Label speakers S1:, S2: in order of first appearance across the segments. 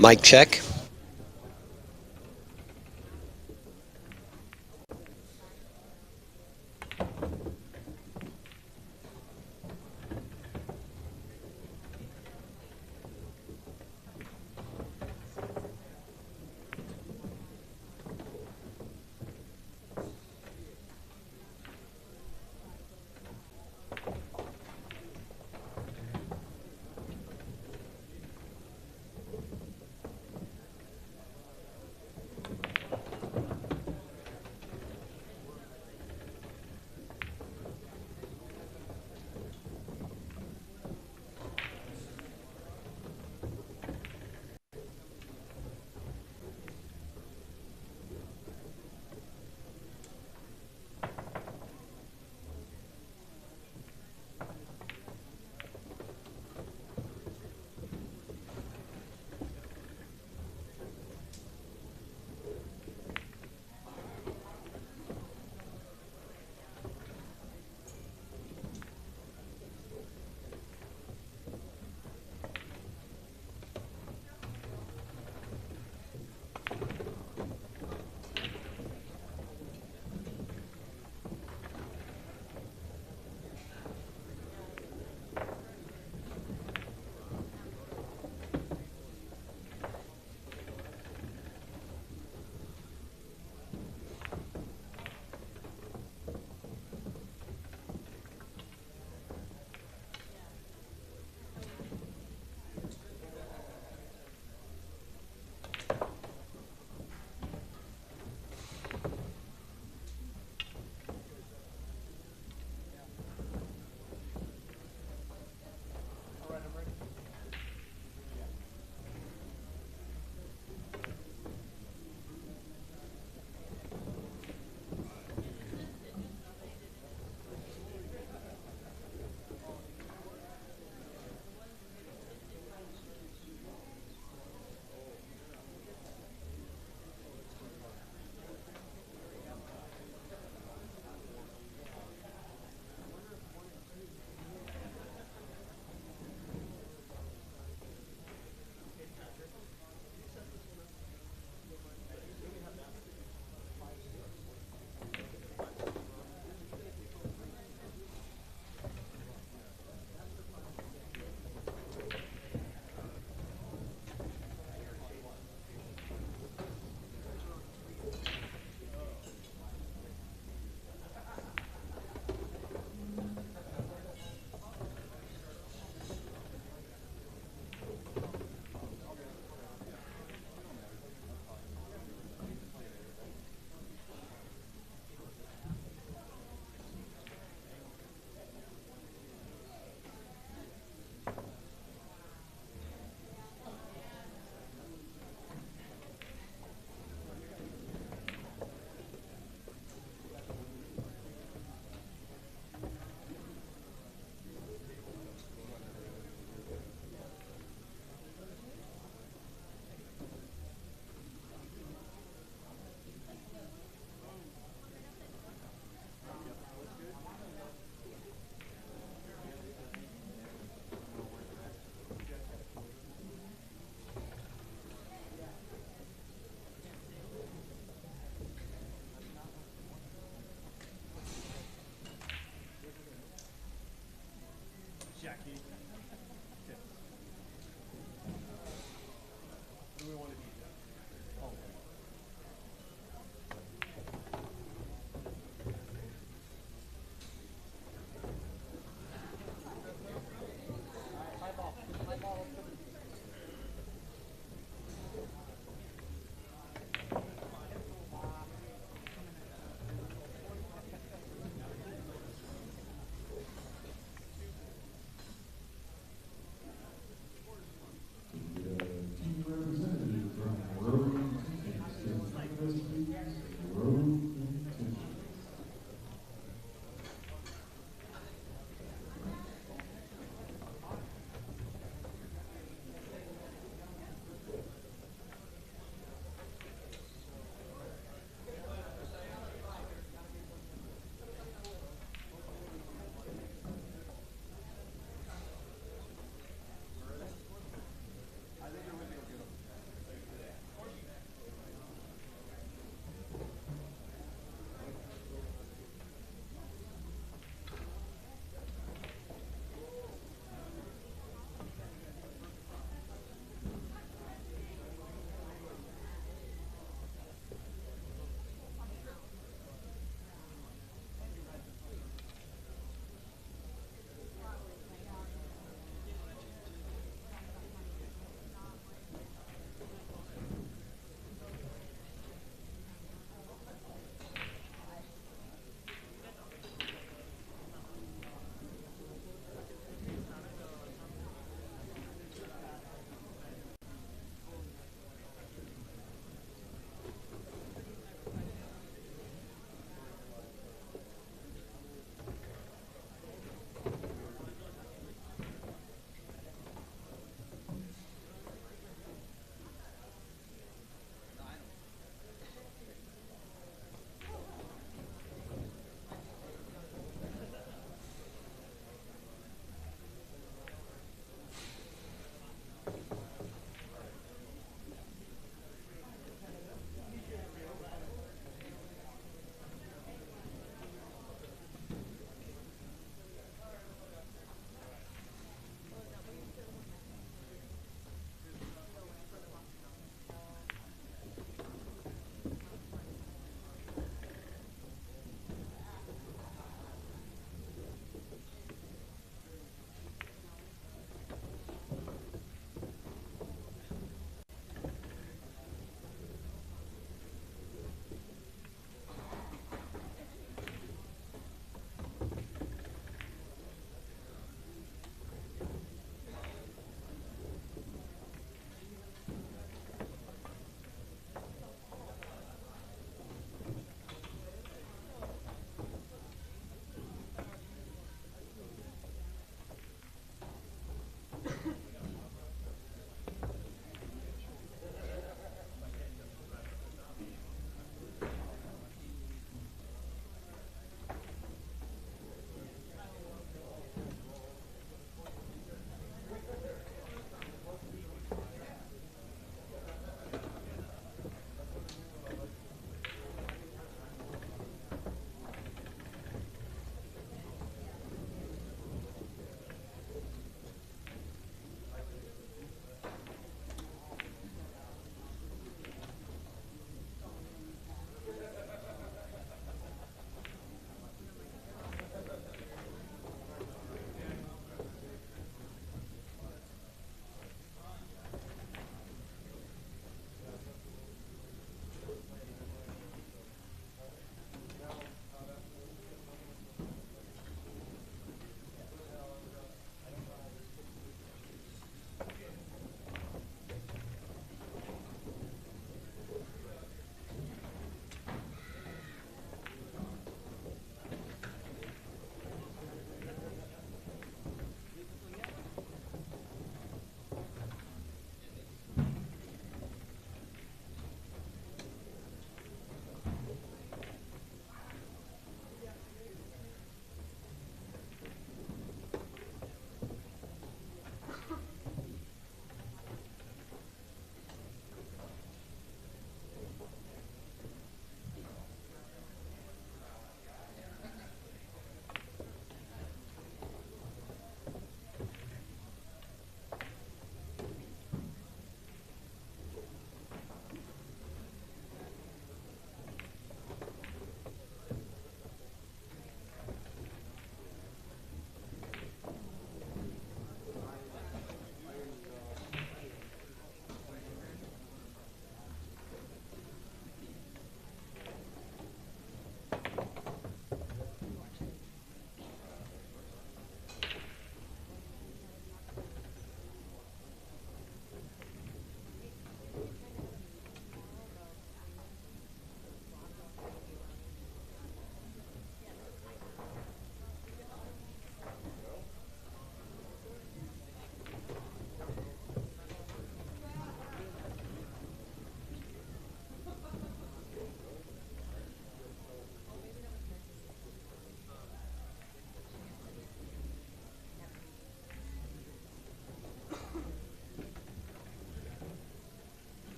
S1: Mic check.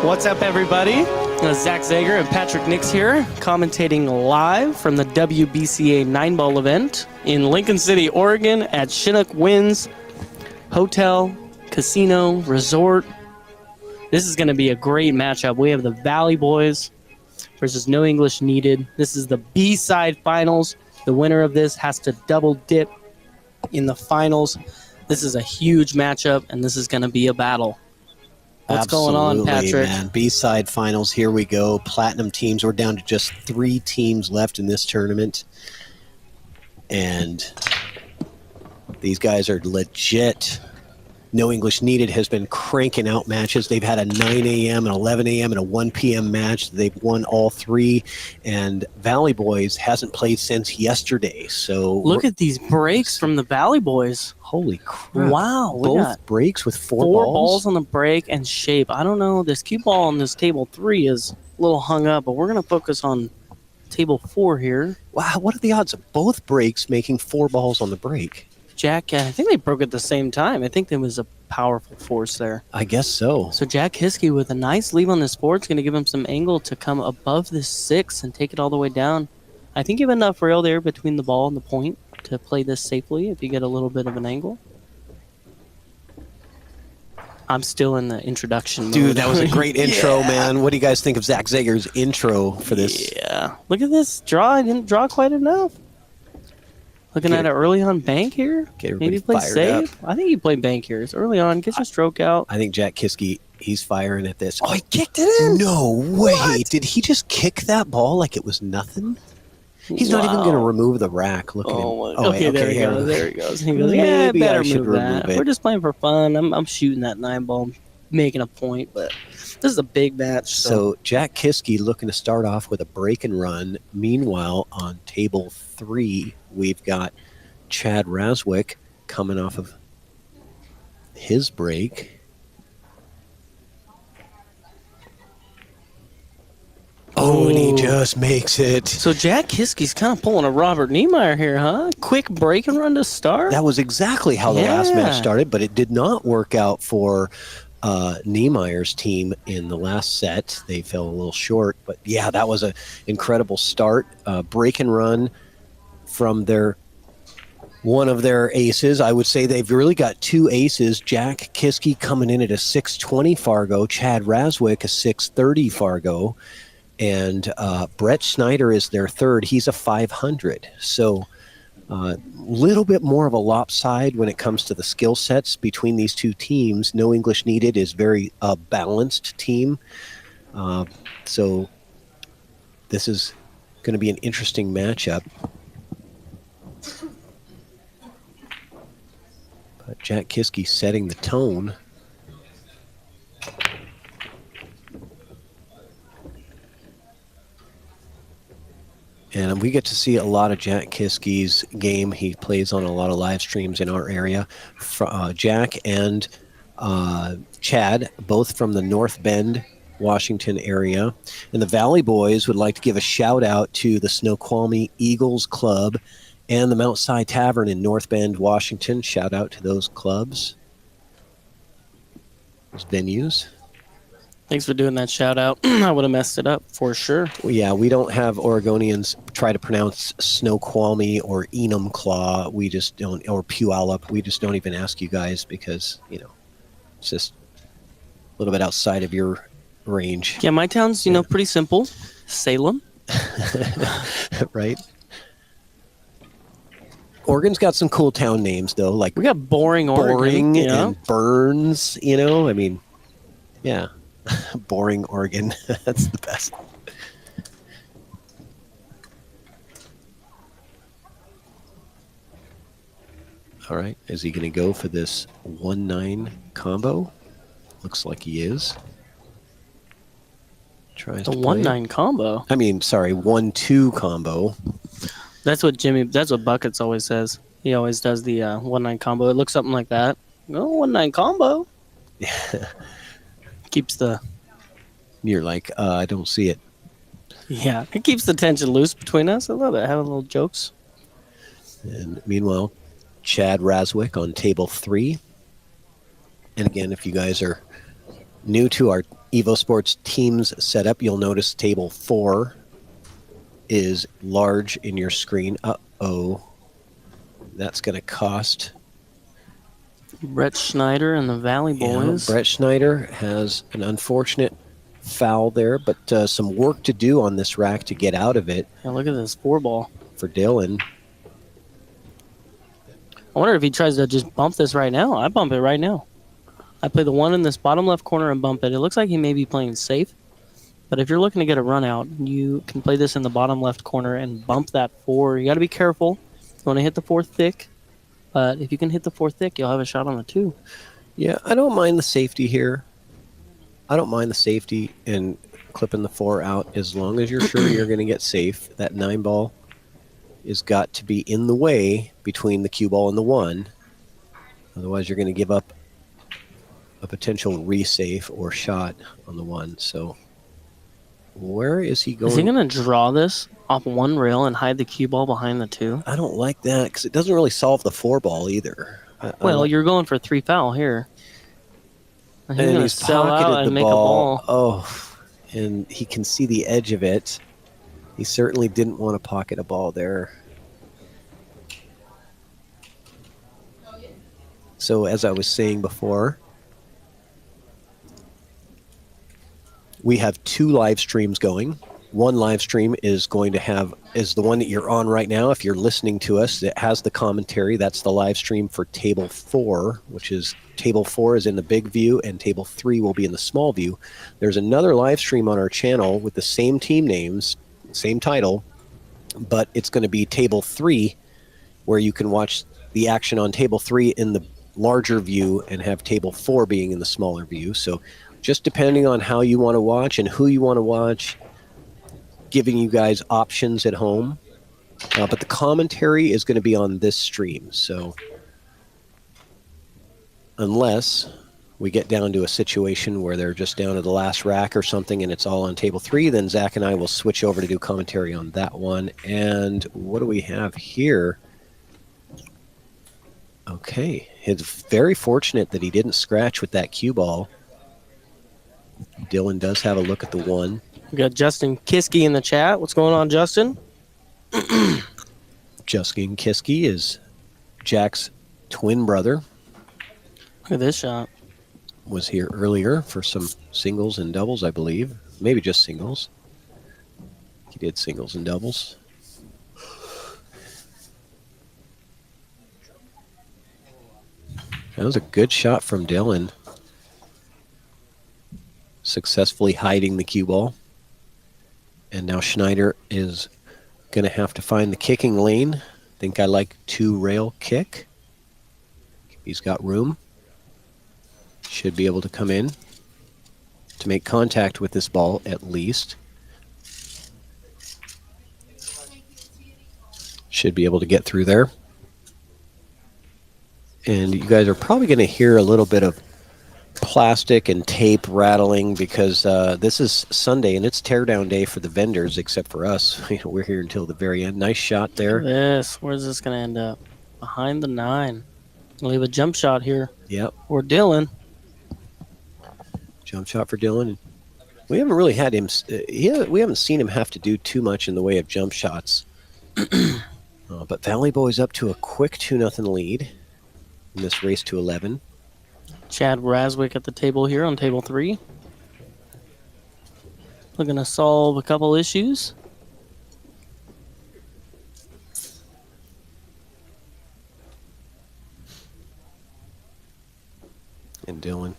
S1: What's up, everybody? Zach Zager and Patrick Nix here, commentating live from the WBCA 9-ball event in Lincoln City, Oregon at Chinook Winds Hotel, Casino, Resort. This is going to be a great matchup. We have the Valley Boys versus No English Needed. This is the B-side finals. The winner of this has to double dip in the finals. This is a huge matchup, and this is going to be a battle. What's going on, Patrick?
S2: Man. B-side finals, here we go. Platinum teams. We're down to just 3 teams left in this tournament. And these guys are legit. No English Needed has been cranking out matches. They've had a 9 a.m., an 11 a.m., and a 1 p.m. match. They've won all 3. And Valley Boys hasn't played since yesterday. So
S1: look at these breaks from the Valley Boys.
S2: Holy crap.
S1: Wow.
S2: Both breaks with 4
S1: balls on the break and shape. I don't know. This cue ball on this table 3 is a little hung up, but we're going to focus on table 4 here.
S2: Wow, what are the odds of both breaks making 4 balls on the break?
S1: Jack, I think they broke at the same time. I think there was a powerful force there.
S2: I guess so.
S1: So Jack Hiskey with a nice lead on this board is going to give him some angle to come above this 6 and take it all the way down. I think you have enough rail there between the ball and the point to play this safely if you get a little bit of an angle. I'm still in the introduction mode.
S2: Dude, that was a great intro, man. What do you guys think of Zach Zager's intro for this?
S1: Yeah. Look at this draw. I didn't draw quite enough. Looking at an early on bank here. Maybe play safe. I think you play bank here. It's early on. Get your stroke out.
S2: I think Jack Kiske, he's firing at this.
S1: Oh, he kicked it in.
S2: No way.
S1: What?
S2: Did he just kick that ball like it was nothing? He's not even going to remove the rack. Look at him.
S1: Okay, there he goes. There he goes. He goes, yeah, better move that. We're just playing for fun. I'm shooting that 9 ball, making a point, but this is a big match.
S2: So Jack Kiske looking to start off with a break and run. Meanwhile, on table 3, we've got Chad Raswick coming off of his break. Oh, and he just makes it.
S1: So Jack Kiske's kind of pulling a Robert Niemeyer here, huh? Quick break and run to start.
S2: That was exactly how the last match started, but it did not work out for Niemeyer's team in the last set. They fell a little short, but yeah, that was an incredible start. Break and run from one of their aces. I would say they've really got 2 aces. Jack Kiske coming in at a 620 Fargo, Chad Raswick a 630 Fargo, and Brett Schneider is their 3rd. He's a 500. So a little bit more of a lopside when it comes to the skill sets between these 2 teams. No English Needed is very balanced team. So this is going to be an interesting matchup. But Jack Kiske setting the tone. And we get to see a lot of Jack Kiske's game. He plays on a lot of live streams in our area. Jack and Chad, both from the North Bend, Washington area. And the Valley Boys would like to give a shout out to the Snoqualmie Eagles Club and the Mount Si Tavern in North Bend, Washington. Shout out to those clubs, those venues.
S1: Thanks for doing that shout out. I would have messed it up for sure.
S2: Well, yeah, we don't have Oregonians try to pronounce Snoqualmie or Enumclaw. We just don't, or Puyallup. We just don't even ask you guys because, it's just a little bit outside of your range.
S1: Yeah, my town's, pretty simple. Salem.
S2: Right? Oregon's got some cool town names, though. Like
S1: we got Boring, Oregon.
S2: And Burns, I mean, yeah. Boring Oregon. That's the best. All right. Is he going to go for this 1-9 combo? Looks like he is. Tries
S1: the 1-9 combo.
S2: I mean, sorry, 1-2 combo.
S1: That's what Buckets always says. He always does the 1-9 combo. It looks something like that. Oh, 1-9 combo.
S2: Yeah.
S1: Keeps the...
S2: You're like, I don't see it.
S1: Yeah, it keeps the tension loose between us. I love it, having little jokes.
S2: And meanwhile, Chad Raswick on table 3. And again, if you guys are new to our EvoSports teams setup, you'll notice table 4 is large in your screen. Uh-oh. That's going to cost.
S1: Brett Schneider and the Valley Boys.
S2: Brett Schneider has an unfortunate foul there, but some work to do on this rack to get out of it.
S1: Yeah, look at this 4-ball.
S2: For Dylan.
S1: I wonder if he tries to just bump this right now. I bump it right now. I play the 1 in this bottom left corner and bump it. It looks like he may be playing safe. But if you're looking to get a run out, you can play this in the bottom left corner and bump that 4. You got to be careful. You want to hit the 4 thick. But if you can hit the 4 thick, you'll have a shot on the 2.
S2: Yeah, I don't mind the safety here. I don't mind the safety and clipping the 4 out as long as you're sure you're going to get safe. That 9 ball has got to be in the way between the cue ball and the 1. Otherwise, you're going to give up a potential resafe or shot on the 1. So where is he going?
S1: Is he going to draw this off 1 rail and hide the cue ball behind the 2?
S2: I don't like that because it doesn't really solve the 4 ball either.
S1: Well, you're going for 3 foul here. He's going to sell out and make a ball.
S2: Oh, and he can see the edge of it. He certainly didn't want to pocket a ball there. So as I was saying before, we have 2 live streams going. One live stream is going to have, is the one that you're on right now. If you're listening to us, it has the commentary. That's the live stream for table 4, which is table 4 is in the big view and table 3 will be in the small view. There's another live stream on our channel with the same team names, same title, but it's going to be table 3 where you can watch the action on table 3 in the larger view and have table 4 being in the smaller view. So just depending on how you want to watch and who you want to watch, giving you guys options at home. But the commentary is going to be on this stream. So unless we get down to a situation where they're just down to the last rack or something and it's all on table 3, then Zach and I will switch over to do commentary on that one. And what do we have here? Okay. It's very fortunate that he didn't scratch with that cue ball. Dylan does have a look at the 1.
S1: We got Justin Kiske in the chat. What's going on, Justin?
S2: Justin Kiske is Jack's twin brother.
S1: Look at this shot.
S2: Was here earlier for some singles and doubles, I believe. Maybe just singles. He did singles and doubles. That was a good shot from Dylan. Successfully hiding the cue ball. And now Schneider is going to have to find the kicking lane. I think I like 2 rail kick. He's got room. Should be able to come in to make contact with this ball at least. Should be able to get through there. And you guys are probably going to hear a little bit of plastic and tape rattling because this is Sunday and it's teardown day for the vendors except for us. We're here until the very end. Nice shot there.
S1: This, where's this going to end up? Behind the 9. We'll leave a jump shot here.
S2: Yep.
S1: Or Dylan.
S2: Jump shot for Dylan. We haven't really had him. We haven't seen him have to do too much in the way of jump shots. But Valley Boys up to a quick 2-0 lead in this race to 11.
S1: Chad Raswick at the table here on table 3. Looking to solve a couple issues.
S2: And Dylan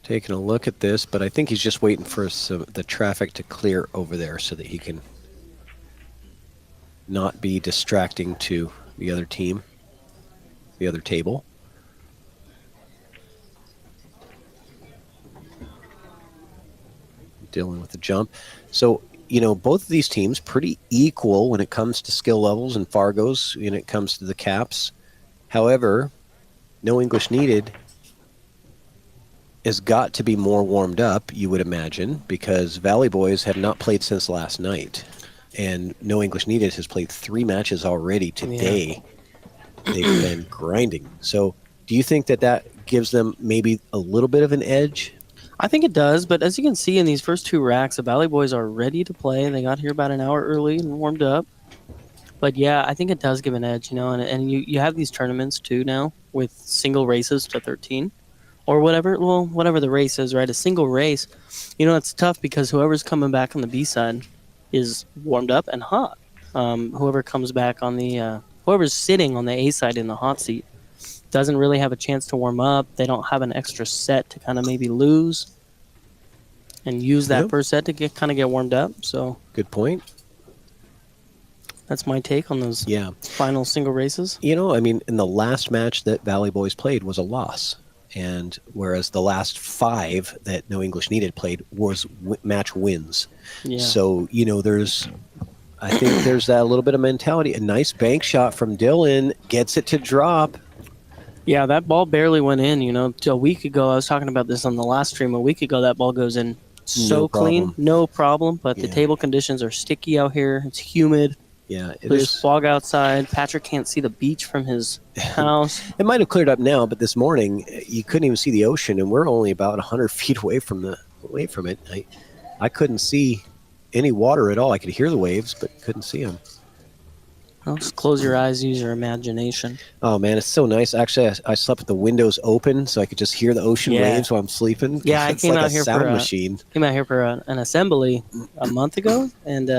S2: taking a look at this, but I think he's just waiting for the traffic to clear over there so that he can not be distracting to the other team, the other table. Dylan with the jump. So, you know, both of these teams pretty equal when it comes to skill levels and Fargo's when it comes to the caps. However, no English needed has got to be more warmed up, you would imagine, because Valley Boys have not played since last night. And No English Needed has played 3 matches already today. Yeah. They've been grinding. So do you think that gives them maybe a little bit of an edge?
S1: I think it does, but as you can see in these first 2 racks, the Valley Boys are ready to play. They got here about an hour early and warmed up. But yeah, I think it does give an edge, and you have these tournaments too now with single races to 13 or whatever the race is, right? A single race, it's tough because whoever's coming back on the B side is warmed up and hot. Whoever comes back on the whoever's sitting on the A side in the hot seat doesn't really have a chance to warm up. They don't have an extra set to kind of maybe lose and use that first set to get warmed up. So
S2: good point.
S1: That's my take on those final single races.
S2: In the last match that Valley Boys played was a loss. And whereas the last 5 that No English Needed played was match wins.
S1: Yeah.
S2: So, I think there's that little bit of mentality. A nice bank shot from Dylan gets it to drop.
S1: Yeah, that ball barely went in, a week ago. I was talking about this on the last stream. A week ago, that ball goes in so clean, no problem. But the table conditions are sticky out here. It's humid.
S2: Yeah,
S1: there's fog outside. Patrick can't see the beach from his house.
S2: It might have cleared up now, but this morning you couldn't even see the ocean, and we're only about 100 feet away from it. I couldn't see any water at all. I could hear the waves, but couldn't see them.
S1: Well, just close your eyes, use your imagination.
S2: Oh, man, it's so nice. Actually, I slept with the windows open so I could just hear the ocean waves while I'm sleeping.
S1: Yeah, I came out here
S2: for machine.
S1: Came out here for an assembly a month ago, and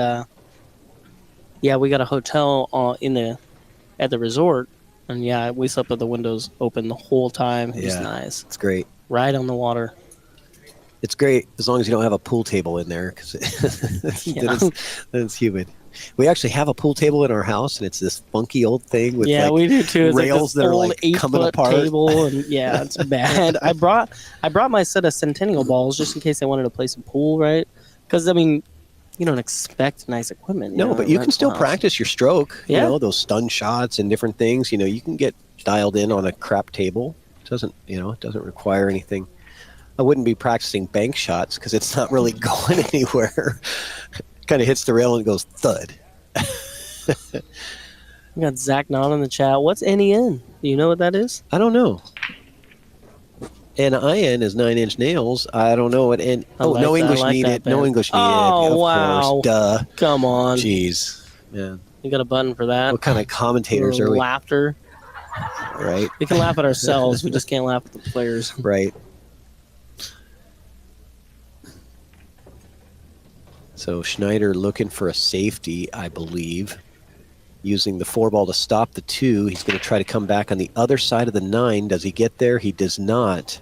S1: we got a hotel at the resort, and we slept with the windows open the whole time. It was nice.
S2: It's great.
S1: Right on the water.
S2: It's great as long as you don't have a pool table in there, because then it's humid. We actually have a pool table in our house, and it's this funky old thing with
S1: we do too. It's
S2: rails that are like coming apart.
S1: Table, and it's bad. I brought my set of Centennial balls just in case I wanted to play some pool, right? Because you don't expect nice equipment.
S2: No, but you can still practice your stroke.
S1: Yeah.
S2: Those stun shots and different things. You can get dialed in on a crap table. It doesn't require anything. I wouldn't be practicing bank shots because it's not really going anywhere. Kind of hits the rail and goes thud.
S1: We got Zach Nod in the chat. What's NEN? Do you know what that is?
S2: I don't know. NIN is 9 Inch Nails. I don't know what no English needed. No English needed.
S1: Oh,
S2: of
S1: wow.
S2: course. Duh.
S1: Come on.
S2: Jeez. Man.
S1: You got a button for that?
S2: What kind of commentators are we?
S1: Laughter.
S2: Right.
S1: We can laugh at ourselves. We just can't laugh at the players.
S2: Right. So Schneider looking for a safety, I believe. Using the 4-ball to stop the 2. He's going to try to come back on the other side of the 9. Does he get there? He does not.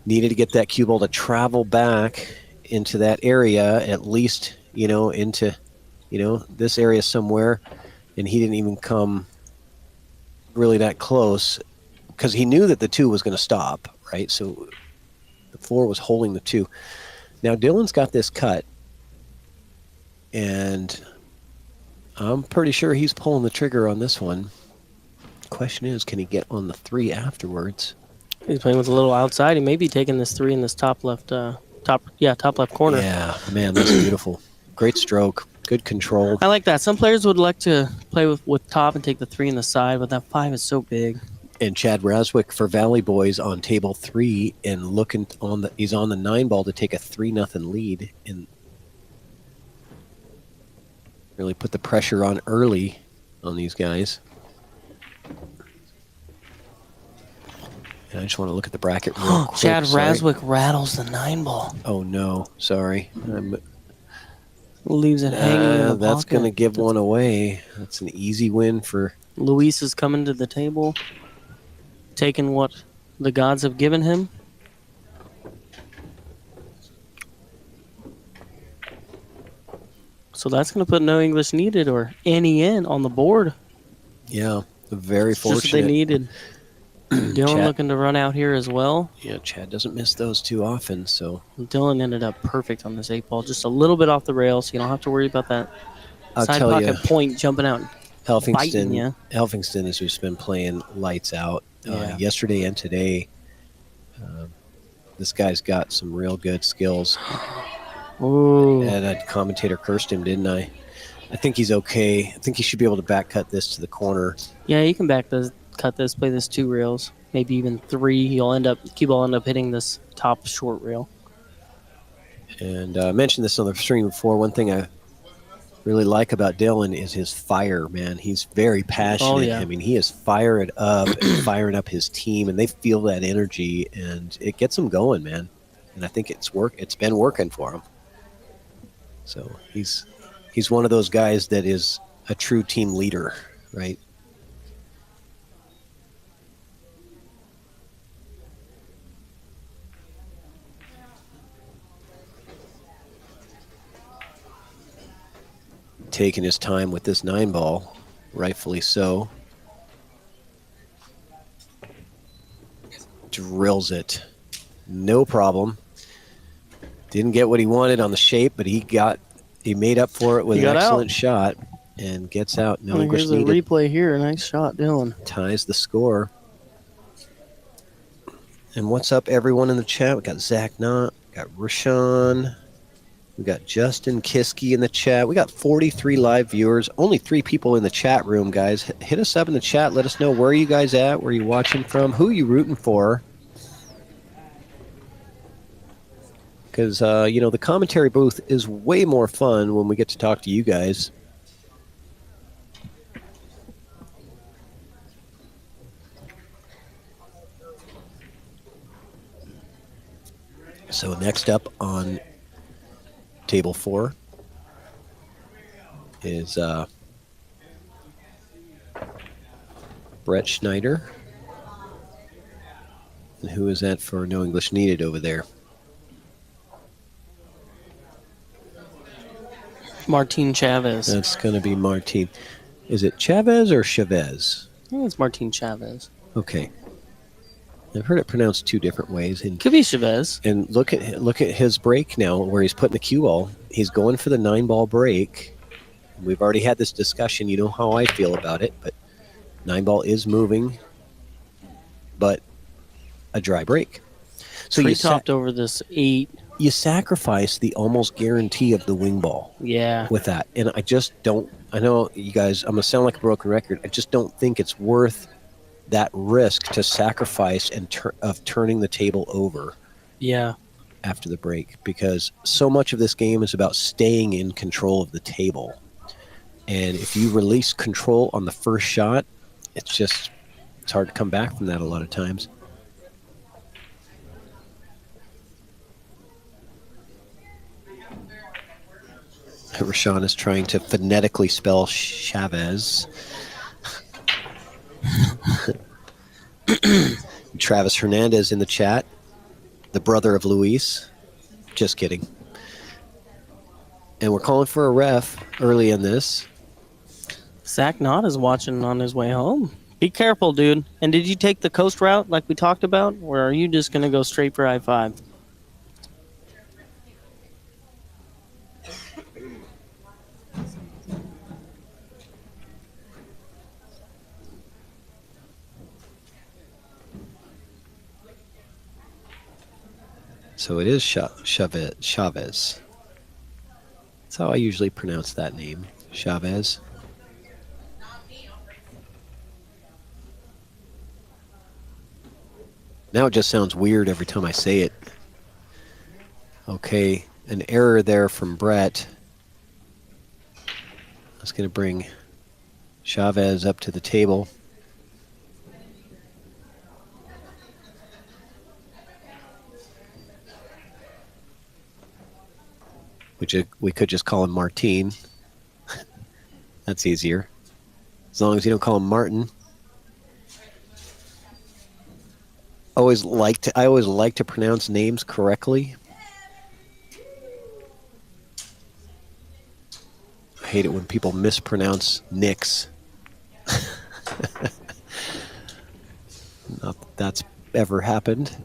S2: Needed to get that cue ball to travel back into that area, at least, into, this area somewhere. And he didn't even come really that close because he knew that the 2 was going to stop, right? So the 4 was holding the 2. Now Dylan's got this cut, and I'm pretty sure he's pulling the trigger on this one. Question is, can he get on the 3 afterwards?
S1: He's playing with a little outside. He may be taking this 3 in this top left corner.
S2: Yeah, man, that's beautiful. Great stroke, good control.
S1: I like that. Some players would like to play with top and take the 3 in the side, but that 5 is so big.
S2: And Chad Raswick for Valley Boys on table 3 and he's on the 9-ball to take a 3-0 lead and really put the pressure on early on these guys. And I just want to look at the bracket real quick.
S1: Chad Raswick rattles the 9-ball.
S2: Oh no, sorry.
S1: Leaves it hanging in the
S2: That's
S1: pocket.
S2: going to give one away. That's an easy win for...
S1: Luis is coming to the table, taking what the gods have given him. So that's going to put No English Needed or NEN on the board.
S2: Yeah, very fortunate.
S1: Just what they needed. Dylan
S2: Chad,
S1: looking to run out here as well.
S2: Yeah, Chad doesn't miss those too often, so...
S1: Dylan ended up perfect on this 8-ball. Just a little bit off the rail, so you don't have to worry about that side pocket point jumping out and biting you.
S2: Helfingston has just been playing lights out.
S1: Yeah.
S2: Yesterday and today, this guy's got some real good skills.
S1: Ooh.
S2: And a commentator cursed him, didn't I? I think he's okay. I think he should be able to back cut this to the corner.
S1: Yeah, you can cut this, play this 2 rails. maybe even 3. Cue ball end up hitting this top short rail.
S2: And I mentioned this on the stream before. One thing I really like about Dylan is his fire, man. He's very passionate.
S1: Oh, yeah.
S2: I mean, he is firing up and firing up his team, and they feel that energy, and it gets them going, man. And I think it's been working for him. So he's one of those guys that is a true team leader, right? Taking his time with this 9-ball, rightfully so. Drills it. No problem. Didn't get what he wanted on the shape, but he made up for it with an excellent shot and gets out. No English needed.
S1: Here's a replay here. Nice shot, Dylan.
S2: Ties the score. And what's up, everyone in the chat? We got Zach Knott, got Rashawn. We got Justin Kiski in the chat. We got 43 live viewers. Only 3 people in the chat room, guys. Hit us up in the chat. Let us know where you guys at, where you watching from, who you rooting for. Because, the commentary booth is way more fun when we get to talk to you guys. So next up on table 4 is Brett Schneider. And who is that for No English Needed over there?
S1: Martin Chavez.
S2: That's going to be Martin. Is it Chavez or Chavez?
S1: I think it's Martin Chavez.
S2: Okay. I've heard it pronounced 2 different ways. And
S1: could be Chavez.
S2: And look at his break now, where he's putting the cue ball. He's going for the 9-ball break. We've already had this discussion. You know how I feel about it, but 9-ball is moving, but a dry break.
S1: So you topped over this 8.
S2: You sacrifice the almost guarantee of the wing ball.
S1: Yeah.
S2: With that, and I just don't. I know you guys. I'm gonna sound like a broken record. I just don't think it's worth that risk to sacrifice and of turning the table over.
S1: Yeah.
S2: After the break, because so much of this game is about staying in control of the table. And if you release control on the first shot, it's hard to come back from that a lot of times. Rashawn is trying to phonetically spell Chavez. Travis Hernandez in the chat. The brother of Luis. Just kidding. And we're calling for a ref early in this.
S1: Zach Knott is watching on his way home. Be careful, dude. And did you take the coast route like we talked about? Or are you just going to go straight for I-5?
S2: So it is Chavez. That's how I usually pronounce that name, Chavez. Now it just sounds weird every time I say it. Okay, an error there from Brett. That's going to bring Chavez up to the table. We could just call him Martin. That's easier. As long as you don't call him Martin. I always like to pronounce names correctly. I hate it when people mispronounce Nicks. Not that that's ever happened.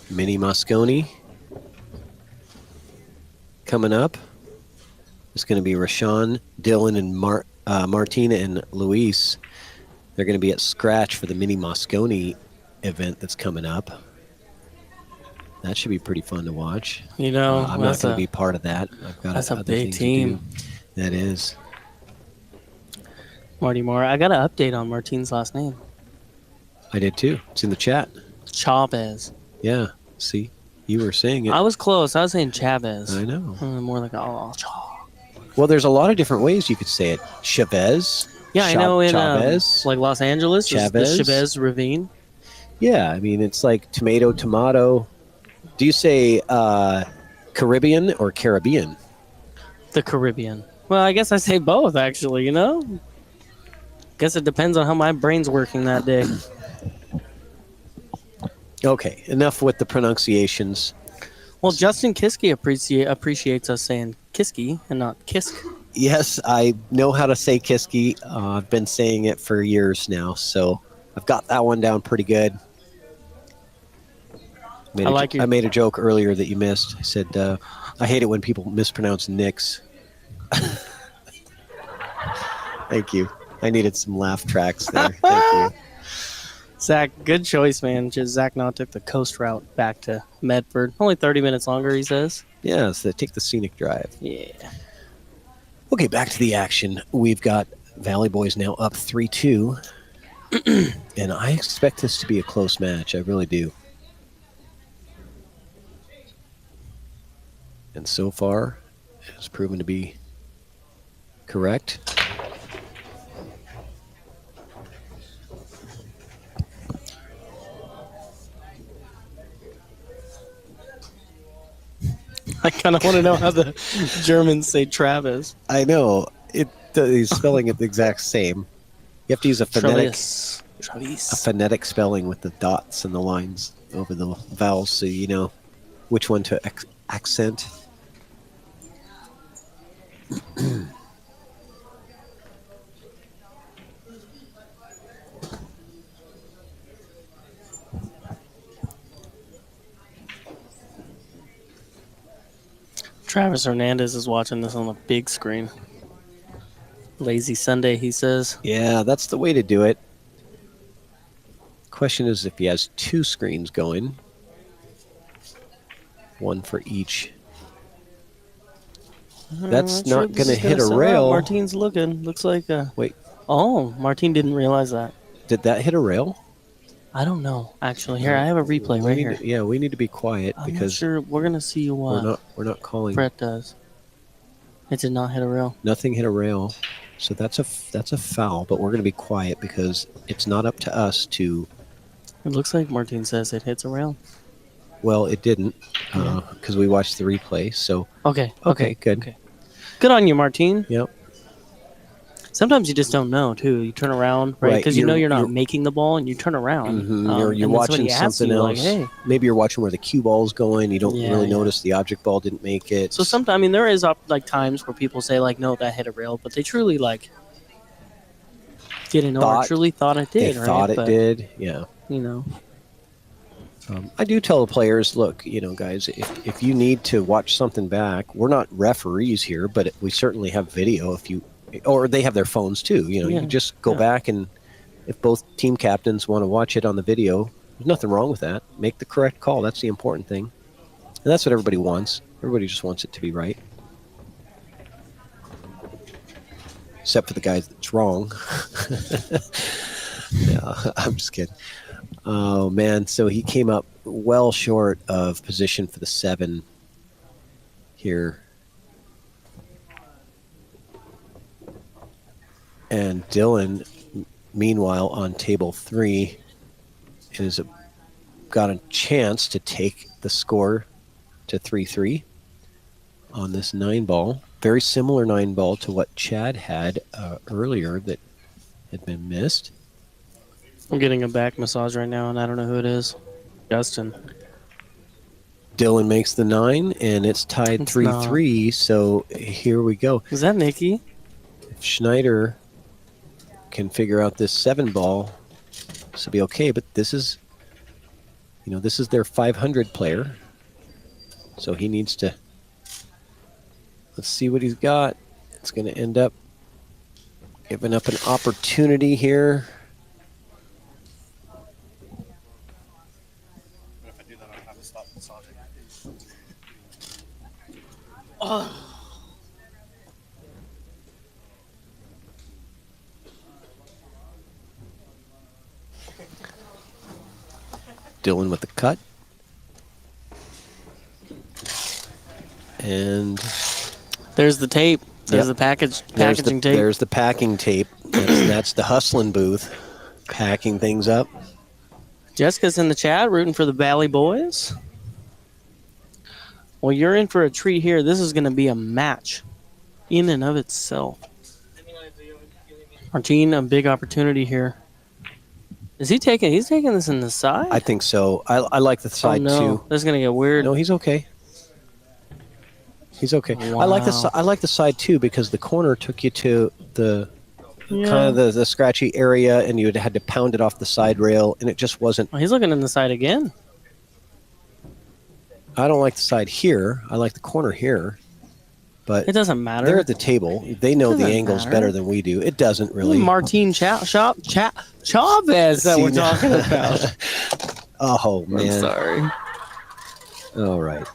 S2: Mini Mosconi coming up. It's going to be Rashawn, Dylan, and Martina and Luis. They're going to be at Scratch for the Mini Moscone event that's coming up. That should be pretty fun to watch.
S1: You know,
S2: I'm not going to be part of that. I've got
S1: that's a
S2: other
S1: big
S2: things
S1: team.
S2: to do. That is.
S1: Marty Moore. I got an update on Martine's last name.
S2: I did too. It's in the chat.
S1: Chavez.
S2: Yeah. See, you were saying it.
S1: I was close. I was saying Chavez.
S2: I know.
S1: More like
S2: Well, there's a lot of different ways you could say it. Chavez.
S1: Yeah, I know in
S2: Chavez.
S1: like Los Angeles,
S2: Chavez.
S1: the Chavez Ravine.
S2: Yeah, I mean, it's like tomato. Do you say Caribbean or Caribbean?
S1: The Caribbean. Well, I guess I say both, actually, you know? Guess it depends on how my brain's working that day.
S2: Okay, enough with the pronunciations.
S1: Well, Justin Kiske appreciates us saying Kiske and not Kisk.
S2: Yes, I know how to say Kiske. I've been saying it for years now, so I've got that one down pretty good. I made a joke earlier that you missed. I said, I hate it when people mispronounce Knicks. Thank you. I needed some laugh tracks there. Thank you.
S1: Zach, good choice, man. Just Zach now took the coast route back to Medford. Only 30 minutes longer, he says.
S2: Yeah, so take the scenic drive.
S1: Yeah.
S2: Okay, back to the action. We've got Valley Boys now up 3-2. And I expect this to be a close match. I really do. And so far, it has proven to be correct.
S1: I kind of want to know how the Germans say Travis.
S2: I know. He's spelling it the exact same. You have to use a phonetic spelling with the dots and the lines over the vowels so you know which one to accent.
S1: Travis Hernandez is watching this on the big screen. Lazy Sunday, he says.
S2: Yeah, that's the way to do it. Question is if he has two screens going. One for each. That's not going to hit a rail.
S1: Martine's looking. Looks like
S2: wait.
S1: Oh, Martine didn't realize that.
S2: Did that hit a rail?
S1: I don't know. Actually, here I have a replay right here.
S2: We need to be quiet
S1: I'm
S2: because
S1: not sure we're gonna see what
S2: we're not calling.
S1: Brett does. It did not hit a rail.
S2: Nothing hit a rail, so that's a foul. But we're gonna be quiet because it's not up to us to.
S1: It looks like Martine says it hits a rail.
S2: Well, it didn't because we watched the replay. So
S1: okay,
S2: good.
S1: Okay. Good on you, Martine.
S2: Yep.
S1: Sometimes you just don't know, too. You turn around, right? Because you know you're not making the ball, and you turn around.
S2: Mm-hmm. You're watching something else.
S1: Like, hey.
S2: Maybe you're watching where the cue ball is going. You don't really notice the object ball didn't make it.
S1: So sometimes, I mean, there is like times where people say, like, no, that hit a rail, but they truly, like, didn't know or truly thought it did,
S2: They thought it did, yeah.
S1: You know.
S2: I do tell the players, look, you know, guys, if you need to watch something back, we're not referees here, but we certainly have video or they have their phones too. You know, you can just go back and if both team captains want to watch it on the video, there's nothing wrong with that. Make the correct call. That's the important thing. And that's what everybody wants. Everybody just wants it to be right. Except for the guys that's wrong. Yeah, I'm just kidding. Oh, man. So he came up well short of position for the 7 here. And Dylan, meanwhile, on table 3, has got a chance to take the score to 3-3 on this 9-ball. Very similar 9-ball to what Chad had earlier that had been missed.
S1: I'm getting a back massage right now, and I don't know who it is. Justin.
S2: Dylan makes the 9, and it's tied 3-3, so here we go.
S1: Is that Nikki?
S2: If Schneider can figure out this 7-ball, this will be okay, but this is their 500 player, so he needs to, let's see what he's got. It's going to end up giving up an opportunity here. Dylan with the cut. And
S1: there's the tape. There's the packaging tape.
S2: There's the packing tape. That's the hustling booth, packing things up.
S1: Jessica's in the chat rooting for the Valley boys. Well, you're in for a treat here. This is going to be a match in and of itself. Martine, a big opportunity here. Is he taking? He's taking this in the side?
S2: I think so. I like the side too.
S1: This is going to get weird.
S2: No, he's okay. He's okay. Wow. I like the side too because the corner took you to the kind of the scratchy area, and you had to pound it off the side rail, and it just wasn't.
S1: Oh, he's looking in the side again.
S2: I don't like the side here. I like the corner here, but
S1: it doesn't matter.
S2: They're at the table. They know the angles better than we do. It doesn't really.
S1: Martine Chavez that we're talking about.
S2: Oh man,
S1: I'm sorry.
S2: All right.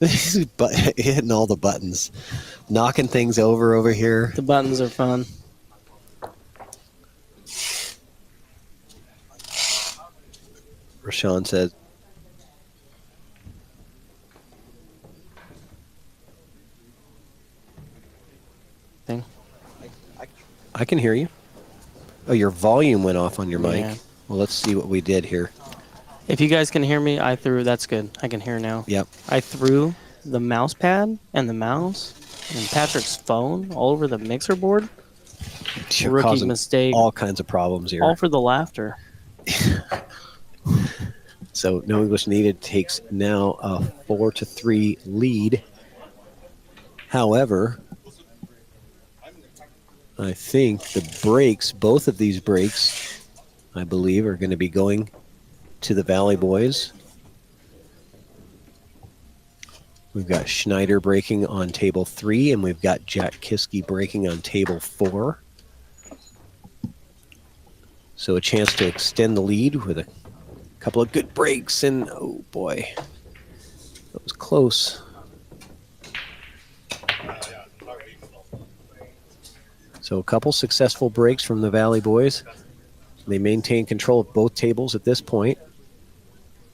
S2: Hitting all the buttons, knocking things over here.
S1: The buttons are fun.
S2: Rashawn said, I can hear you. Oh, your volume went off on your mic.
S1: Yeah.
S2: Well, let's see what we did here.
S1: If you guys can hear me, I threw. That's good. I can hear now.
S2: Yep.
S1: I threw the mouse pad and the mouse and Patrick's phone all over the mixer board.
S2: You're
S1: rookie mistake.
S2: All kinds of problems here.
S1: All for the laughter.
S2: So No English Needed takes now a 4-3 lead. However, I think the breaks, both of these breaks, I believe, are going to be going to the Valley boys. We've got Schneider breaking on table 3, and we've got Jack Kiske breaking on table 4. So a chance to extend the lead with a couple of good breaks, and oh boy, that was close. So a couple successful breaks from the Valley boys. They maintain control of both tables at this point.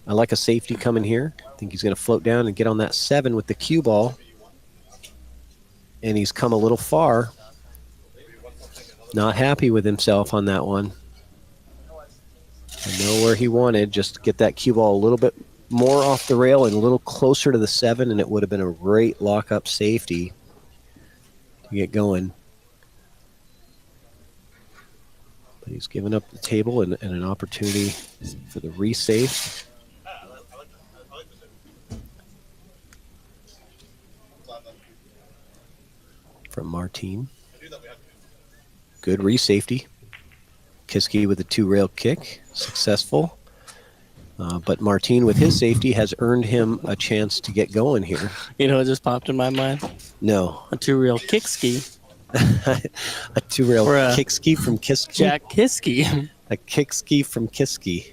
S2: I like a safety coming here. I think he's going to float down and get on that 7 with the cue ball. And he's come a little far. Not happy with himself on that one. I know where he wanted. Just get that cue ball a little bit more off the rail and a little closer to the 7, and it would have been a great lock-up safety to get going. But he's given up the table and an opportunity for the resafe. From Martine. Good re-safety. Kiske with a 2-rail kick. Successful. But Martine with his safety has earned him a chance to get going here.
S1: You know what just popped in my mind?
S2: No.
S1: A 2-rail kick ski.
S2: A 2-rail kick ski from Kiske?
S1: Jack Kiske.
S2: A kick ski from Kiske.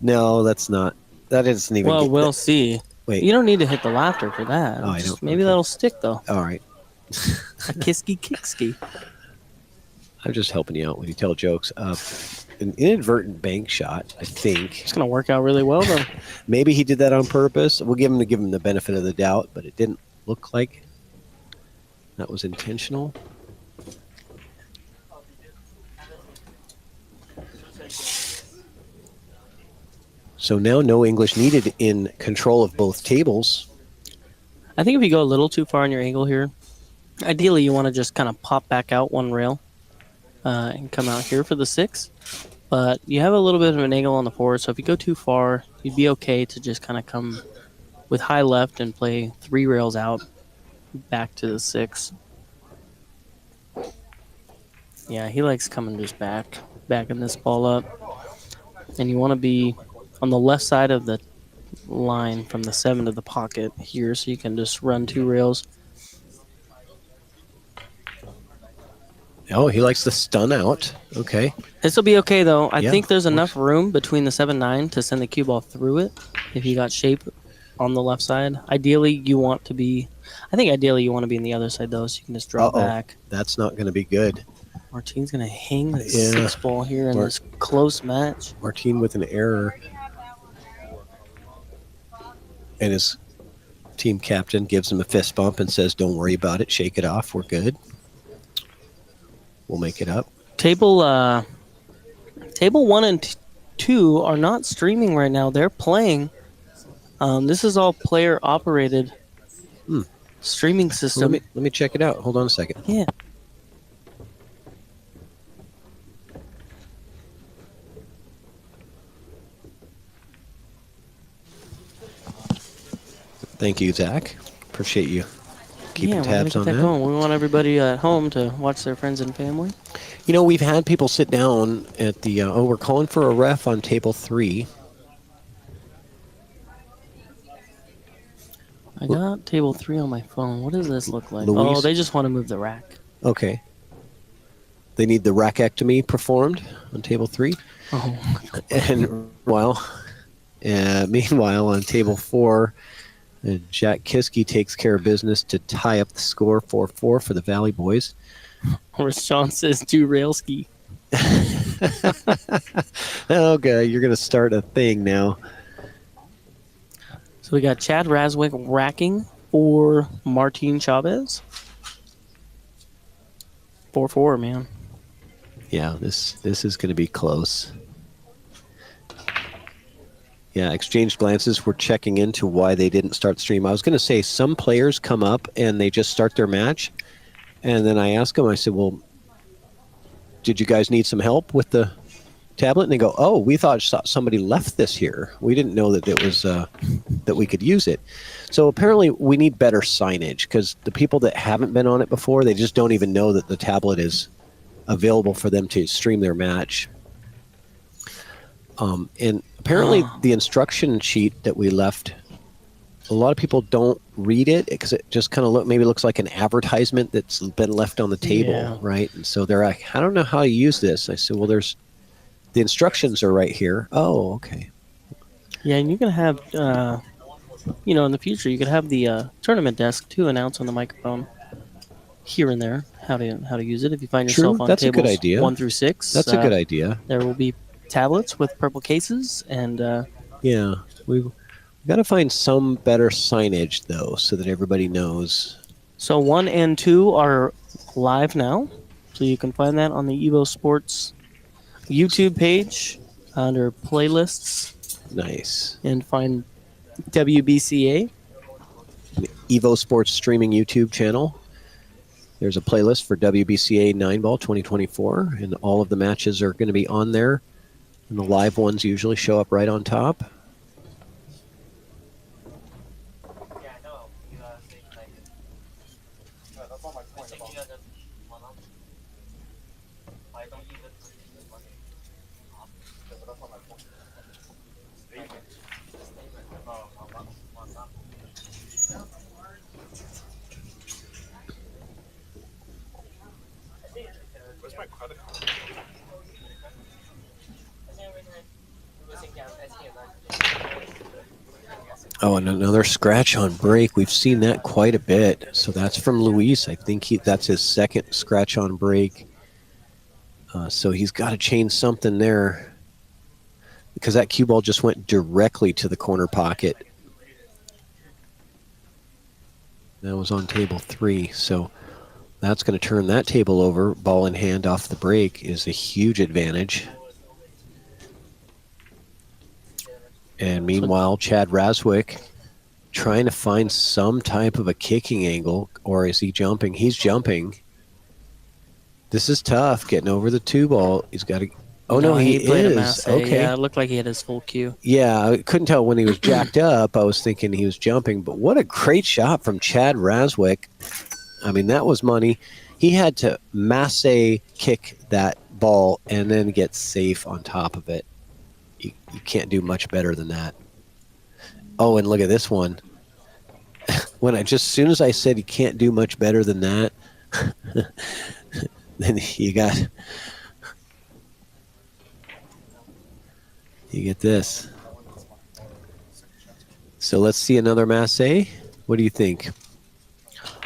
S2: No, that's not. That isn't even.
S1: Well, we'll see.
S2: Wait.
S1: You don't need to hit the laughter for that.
S2: Oh, I don't.
S1: Maybe that'll stick, though.
S2: All right.
S1: A Kiske kick ski.
S2: I'm just helping you out when you tell jokes. An inadvertent bank shot, I think.
S1: It's going to work out really well, though.
S2: Maybe he did that on purpose. We'll give him the benefit of the doubt, but it didn't look like that was intentional. So now No English Needed in control of both tables.
S1: I think if you go a little too far on your angle here, ideally you want to just kind of pop back out one rail and come out here for the 6. But you have a little bit of an angle on the 4, so if you go too far, you'd be okay to just kind of come with high left and play 3 rails out back to the 6. Yeah, he likes coming just backing this ball up. And you want to be on the left side of the line from the 7 to the pocket here, so you can just run 2 rails.
S2: Oh, he likes the stun out. Okay.
S1: This will be okay, though. I
S2: Yeah,
S1: think there's
S2: works.
S1: enough room between the 7-9 to send the cue ball through it if you got shape on the left side. Ideally, you want to be... I think ideally you want to be on the other side, though, so you can just draw back.
S2: That's not going to be good.
S1: Martine's going to hang the 6 ball here in this close match.
S2: Martine with an error. And his team captain gives him a fist bump and says, don't worry about it. Shake it off. We're good. We'll make it up.
S1: Table 1 and 2 are not streaming right now. They're playing. This is all player-operated streaming system.
S2: Let me check it out. Hold on a second.
S1: Yeah.
S2: Thank you, Zach. Appreciate you keeping tabs on that.
S1: We want everybody at home to watch their friends and family.
S2: You know, we've had people sit down at the... we're calling for a ref on table 3.
S1: I got table 3 on my phone. What does this look like?
S2: Luis?
S1: Oh, they just want to move the rack.
S2: Okay. They need the rackectomy performed on table 3.
S1: Oh.
S2: And meanwhile, on table 4, Jack Kiske takes care of business to tie up the score 4-4 for the Valley Boys.
S1: Or Sean says, do rail ski.
S2: Okay, you're going to start a thing now.
S1: So we got Chad Raswick racking for Martin Chavez. 4-4, man.
S2: Yeah, this is going to be close. Yeah, exchanged glances. We're checking into why they didn't start the stream. I was going to say some players come up and they just start their match. And then I asked them, I said, well, did you guys need some help with the tablet? And they go, oh, we thought somebody left this here. We didn't know that it was that we could use it. So apparently we need better signage because the people that haven't been on it before, they just don't even know that the tablet is available for them to stream their match. And apparently the instruction sheet that we left, a lot of people don't read it because it just kind of maybe looks like an advertisement that's been left on the table, right? And so they're like, I don't know how to use this. I said, well, the instructions are right here. Oh, okay.
S1: Yeah, and you can have, in the future, you could have the tournament desk too announce on the microphone here and there how to use it. If you find yourself on
S2: that's a good
S1: tables
S2: idea.
S1: 1 through 6,
S2: That's a good idea.
S1: There will be tablets with purple cases, and
S2: we've got to find some better signage though, so that everybody knows.
S1: So 1 and 2 are live now, so you can find that on the EvoSports YouTube page under playlists.
S2: Nice.
S1: And find WBCA.
S2: The EvoSports streaming YouTube channel. There's a playlist for WBCA 9-ball 2024, and all of the matches are going to be on there. And the live ones usually show up right on top. Oh, and another scratch on break. We've seen that quite a bit. So that's from Luis. I think that's his second scratch on break. So he's got to change something there because that cue ball just went directly to the corner pocket. That was on table 3. So that's going to turn that table over. Ball in hand off the break is a huge advantage. And meanwhile, Chad Raswick trying to find some type of a kicking angle, or is he jumping? He's jumping. This is tough, getting over the 2-ball. He's got to... Oh, no, he is. Okay.
S1: Yeah, it looked like he had his full cue.
S2: Yeah, I couldn't tell when he was jacked up. I was thinking he was jumping, but what a great shot from Chad Raswick. I mean, that was money. He had to masse kick that ball and then get safe on top of it. You can't do much better than that. Oh, and look at this one. As soon as I said you can't do much better than that, Then you get this. So let's see another masse. What do you think?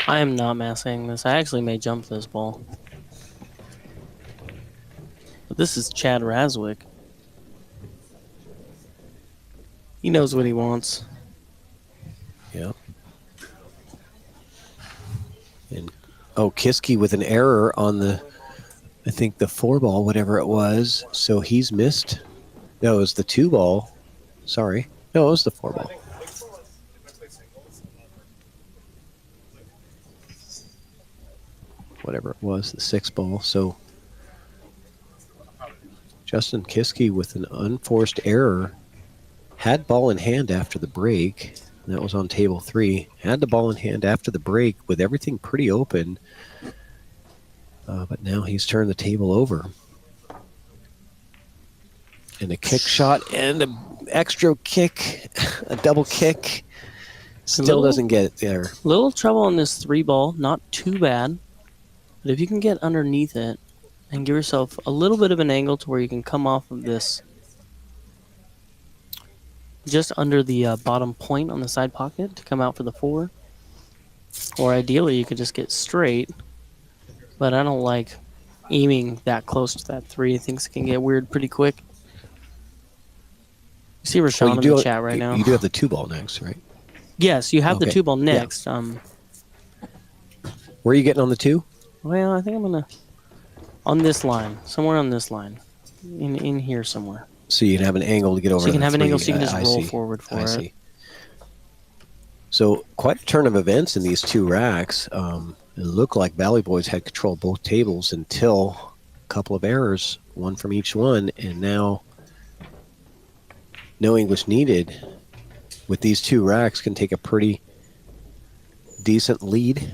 S1: I am not massing this. I actually may jump this ball. But this is Chad Raswick. He knows what he wants.
S2: Yeah. And Kiski with an error on I think the 4-ball, whatever it was. So he's missed. No, it was the 2-ball. Sorry. No, it was the 4-ball. Whatever it was, the 6-ball. So Justin Kiski with an unforced error had ball in hand after the break. That was on table 3. Had the ball in hand after the break with everything pretty open. But now he's turned the table over. And a kick shot and an extra kick, a double kick. Still doesn't get it there.
S1: Little trouble on this 3-ball. Not too bad. But if you can get underneath it and give yourself a little bit of an angle to where you can come off of this just under the bottom point on the side pocket to come out for the 4. Or ideally, you could just get straight. But I don't like aiming that close to that 3. Things can get weird pretty quick. You see Rashawn in the chat right now.
S2: You do have the 2-ball next, right?
S1: Yes, you have the 2-ball next.
S2: Yeah. Where are you getting on the 2?
S1: Well, I think I'm going to... On this line. Somewhere on this line. In here somewhere.
S2: So you can have an angle to get over.
S1: So you can have an
S2: 3.
S1: angle so you can just roll forward for it.
S2: I see. So quite a turn of events in these 2 racks. It looked like Valley Boys had control of both tables until a couple of errors, one from each one, and now no English needed with these 2 racks can take a pretty decent lead.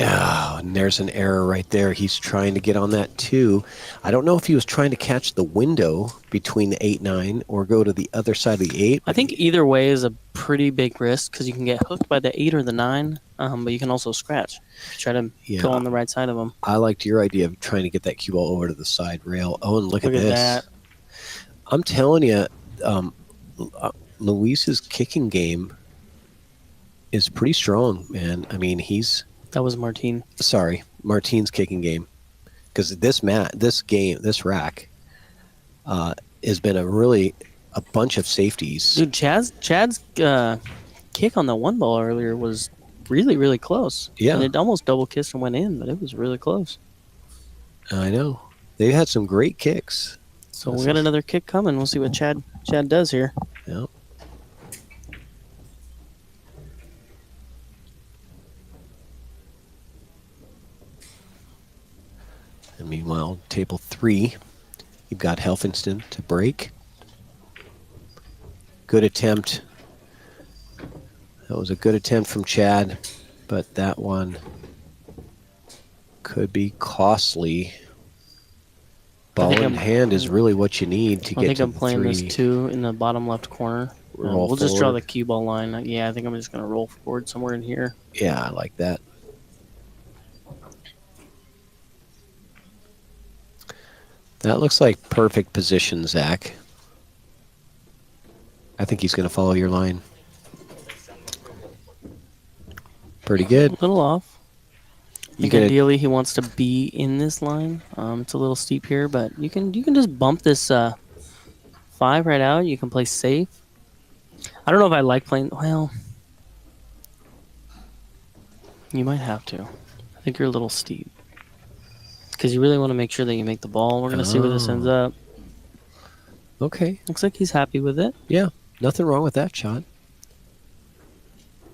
S2: Oh, and there's an error right there. He's trying to get on that 2. I don't know if he was trying to catch the window between the 8-9 or go to the other side of the 8.
S1: I think either way is a pretty big risk because you can get hooked by the 8 or the 9, but you can also scratch. Try to go on the right side of them.
S2: I liked your idea of trying to get that cue ball over to the side rail. Oh, and look at this.
S1: That.
S2: I'm telling you, Luis's kicking game is pretty strong, man. I mean,
S1: That was Martine.
S2: Sorry, Martine's kicking game. Because this rack has been a bunch of safeties.
S1: Dude, Chad's kick on the 1-ball earlier was really, really close.
S2: Yeah.
S1: And it almost double kissed and went in, but it was really close.
S2: I know. They had some great kicks.
S1: So we got another kick coming. We'll see what Chad does here.
S2: Yep. And meanwhile, table 3, you've got Helfingston to break. Good attempt. That was a good attempt from Chad, but that one could be costly. Ball in hand is really what you need to get to 3.
S1: I think I'm playing this 2 in the bottom left corner. We'll just draw the cue ball line. Yeah, I think I'm just going to roll forward somewhere in here.
S2: Yeah, I like that. That looks like perfect position, Zach. I think he's going to follow your line. Pretty good.
S1: A little off. I think ideally he wants to be in this line. It's a little steep here, but you can just bump this 5 right out. You can play safe. I don't know if I like playing... Well, you might have to. I think you're a little steep. Because you really want to make sure that you make the ball. We're going to see where this ends up.
S2: Okay.
S1: Looks like he's happy with it.
S2: Yeah, nothing wrong with that shot.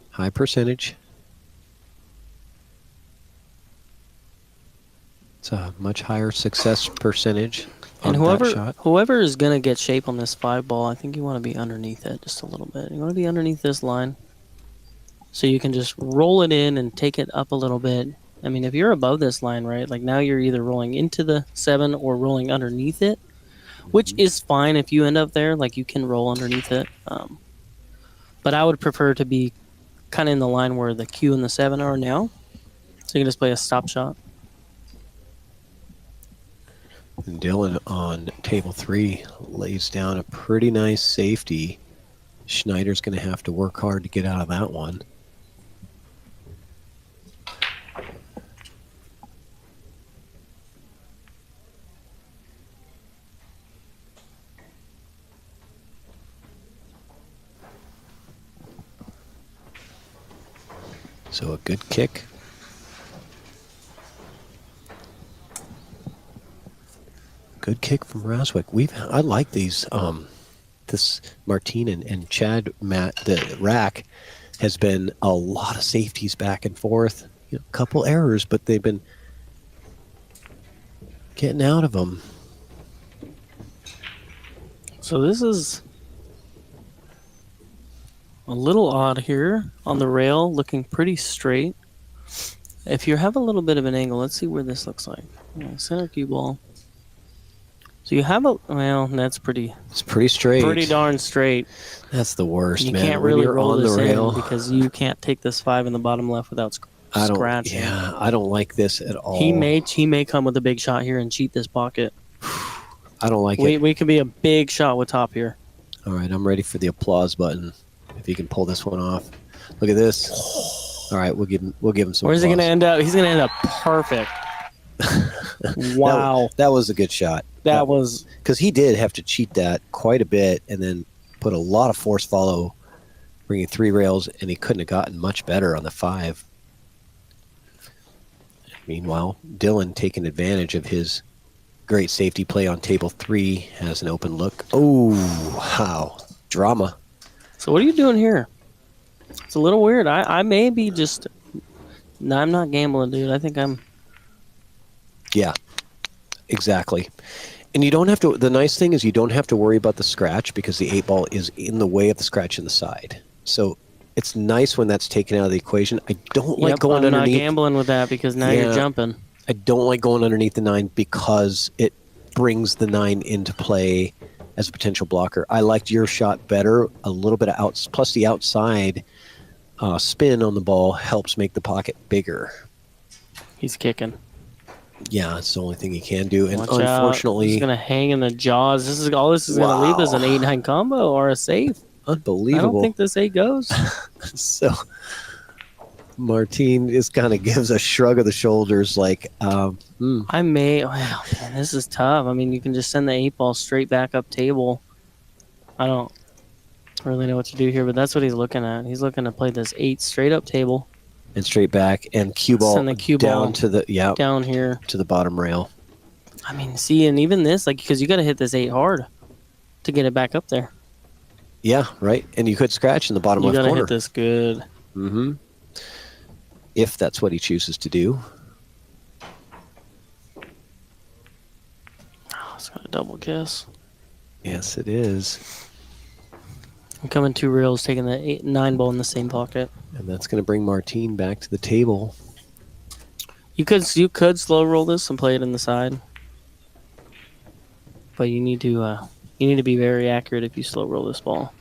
S2: High percentage. It's a much higher success percentage on that shot.
S1: Whoever is going to get shape on this 5-ball, I think you want to be underneath it just a little bit. You want to be underneath this line. So you can just roll it in and take it up a little bit. I mean, if you're above this line, right, like now you're either rolling into the 7 or rolling underneath it. which is fine if you end up there. Like, you can roll underneath it. But I would prefer to be kind of in the line where the Q and the 7 are now. So you can just play a stop shot.
S2: And Dylan on table 3 lays down a pretty nice safety. Schneider's going to have to work hard to get out of that one. So a good kick. Good kick from Raswick. I like these. This Martin and Chad Matt, the rack has been a lot of safeties back and forth. A couple errors, but they've been getting out of them.
S1: So this is a little odd here on the rail, looking pretty straight. If you have a little bit of an angle, let's see where this looks like. Center cue ball. So you have that's pretty. It's
S2: pretty straight.
S1: Pretty darn straight.
S2: That's the worst, man.
S1: You can't really roll
S2: on
S1: this
S2: the rail
S1: in because you can't take this 5 in the bottom left without scratching.
S2: Yeah, I don't like this at all.
S1: He may come with a big shot here and cheat this pocket.
S2: I don't like it.
S1: We could be a big shot with top here.
S2: All right, I'm ready for the applause button. If he can pull this one off. Look at this. All right, we'll give him some.
S1: Where's he going to end up? He's going to end up perfect. Wow.
S2: That was a good shot.
S1: That was
S2: because he did have to cheat that quite a bit and then put a lot of force follow, bringing 3 rails, and he couldn't have gotten much better on the 5. Meanwhile, Dylan, taking advantage of his great safety play on table 3, has an open look. Oh, wow. Drama.
S1: So what are you doing here? It's a little weird. I may be just... No, I'm not gambling, dude. I think I'm...
S2: Yeah, exactly. And you don't have to... The nice thing is you don't have to worry about the scratch because the 8-ball is in the way of the scratch in the side. So it's nice when that's taken out of the equation. I don't like going underneath...
S1: I'm not gambling with that because now you're jumping.
S2: I don't like going underneath the 9 because it brings the 9 into play as a potential blocker. I liked your shot better. A little bit of outs, plus the outside spin on the ball helps make the pocket bigger.
S1: He's kicking.
S2: Yeah, it's the only thing he can do. And
S1: Watch
S2: unfortunately,
S1: he's gonna hang in the jaws. This is gonna leave us an 8-9 combo or a safe.
S2: Unbelievable.
S1: I don't think this 8 goes.
S2: So Martin just kind of gives a shrug of the shoulders, like,
S1: I may. Well, man, this is tough. I mean, you can just send the 8-ball straight back up table. I don't really know what to do here, but that's what he's looking at. He's looking to play this 8 straight up table.
S2: And straight back and cue ball
S1: send the cue ball
S2: down to the
S1: down here
S2: to the bottom rail.
S1: I mean, see, and even this, like, because you got to hit this 8 hard to get it back up there.
S2: Yeah, right. And you could scratch in the bottom left corner.
S1: You got to hit this good.
S2: Mm-hmm. If that's what he chooses to do.
S1: Oh, it's got a double kiss.
S2: Yes, it is.
S1: I'm coming 2 rails, taking the 9 ball in the same pocket.
S2: And that's going to bring Martin back to the table.
S1: You could slow roll this and play it in the side, but you need to be very accurate if you slow roll this ball.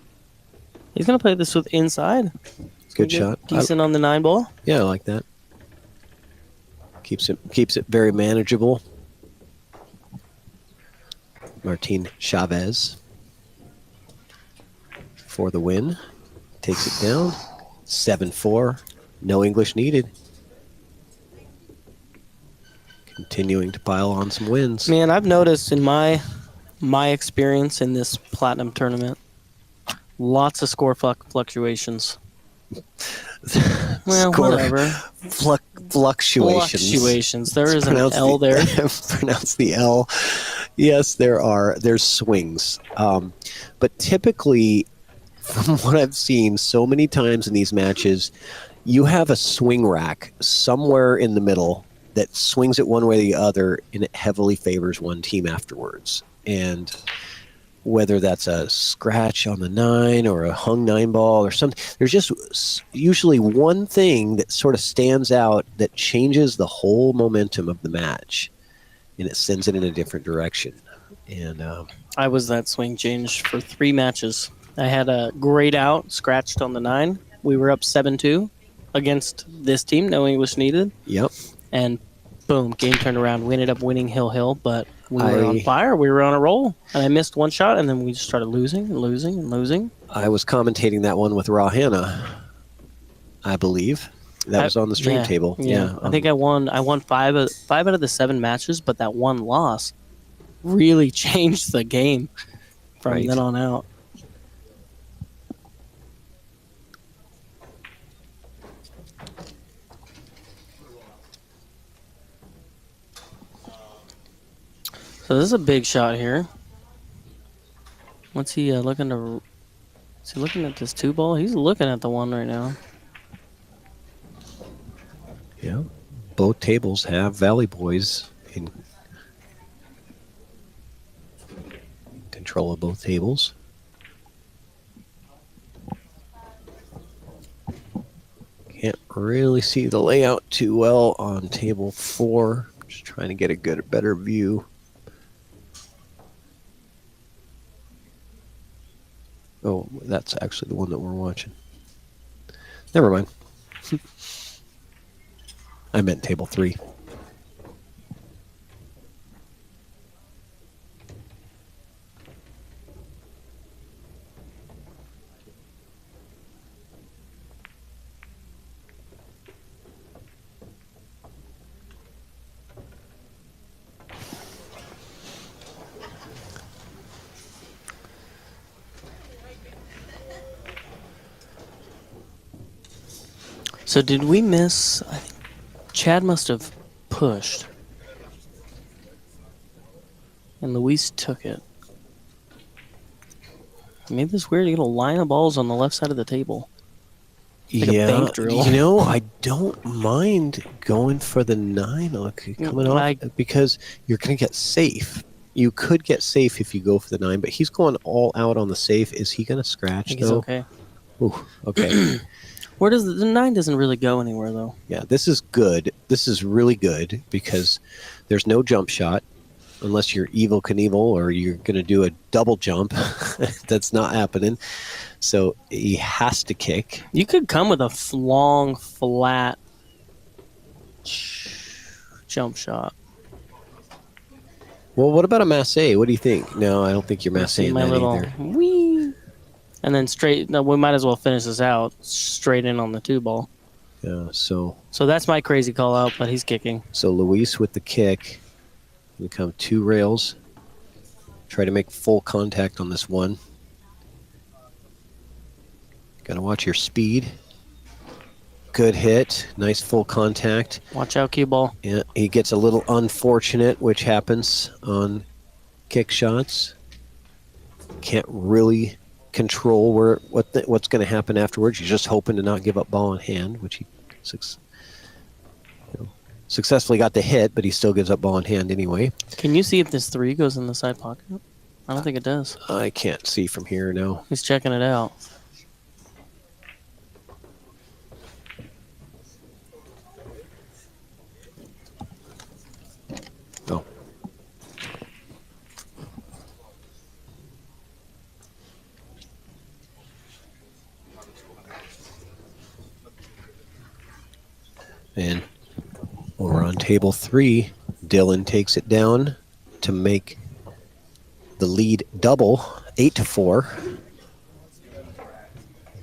S1: He's going to play this with inside.
S2: Good shot.
S1: Decent on the 9 ball.
S2: Yeah, I like that. Keeps it very manageable. Martin Chavez for the win. Takes it down. 7-4. No English needed. Continuing to pile on some wins.
S1: Man, I've noticed in my experience in this Platinum tournament, lots of score fluctuations.
S2: Well,
S1: whatever.
S2: Fluctuations.
S1: There is an L there.
S2: Pronounce the L. Yes, there are. There's swings. But typically, from what I've seen so many times in these matches, you have a swing rack somewhere in the middle that swings it one way or the other, and it heavily favors one team afterwards. And whether that's a scratch on the 9 or a hung 9 ball or something, there's just usually one thing that sort of stands out that changes the whole momentum of the match, and it sends it in a different direction. And
S1: I was that swing change for 3 matches. I had a grayed out, scratched on the 9. We were up 7-2 against this team, no English needed.
S2: yep,
S1: And boom, game turned around. We ended up winning Hill, but we were on fire. We were on a roll. And I missed one shot, and then we just started losing and losing and losing.
S2: I was commentating that one with Rahana, I believe. That was on the stream table. Yeah.
S1: I think I won 5 out of the 7 matches, but that one loss really changed the game from then on out. So this is a big shot here. What's he looking to? Is he looking at this 2-ball? He's looking at the 1 right now.
S2: Yeah. Both tables have Valley Boys in control of both tables. Can't really see the layout too well on table 4. Just trying to get a better view. Oh, that's actually the one that we're watching. Never mind. I meant table 3.
S1: So did we miss? I think Chad must have pushed. And Luis took it. I made this weird. You get a line of balls on the left side of the table. Like a bank drill.
S2: You know, I don't mind going for the 9 coming off because you're going to get safe. You could get safe if you go for the 9, but he's going all out on the safe. Is he going to scratch,
S1: I think
S2: though?
S1: He's okay.
S2: Ooh, okay.
S1: Where does the 9 doesn't really go anywhere, though?
S2: Yeah, this is good. This is really good because there's no jump shot unless you're Evel Knievel or you're going to do a double jump. That's not happening. So he has to kick.
S1: You could come with a long, flat jump shot.
S2: Well, what about a masse? What do you think? No, I don't think you're massing that either.
S1: Wee. And then straight, no, we might as well finish this out straight in on the 2-ball.
S2: Yeah, so
S1: that's my crazy call out, but he's kicking.
S2: So Luis with the kick. We come 2 rails. Try to make full contact on this 1. Got to watch your speed. Good hit. Nice full contact.
S1: Watch out, cue ball.
S2: Yeah, he gets a little unfortunate, which happens on kick shots. Can't really control what's going to happen afterwards. You're just hoping to not give up ball in hand, which he successfully got the hit, but he still gives up ball in hand anyway.
S1: Can you see if this 3 goes in the side pocket? I don't think it does.
S2: I can't see from here, no.
S1: He's checking it out.
S2: Oh. And over on table 3, Dylan takes it down to make the lead double, 8-4.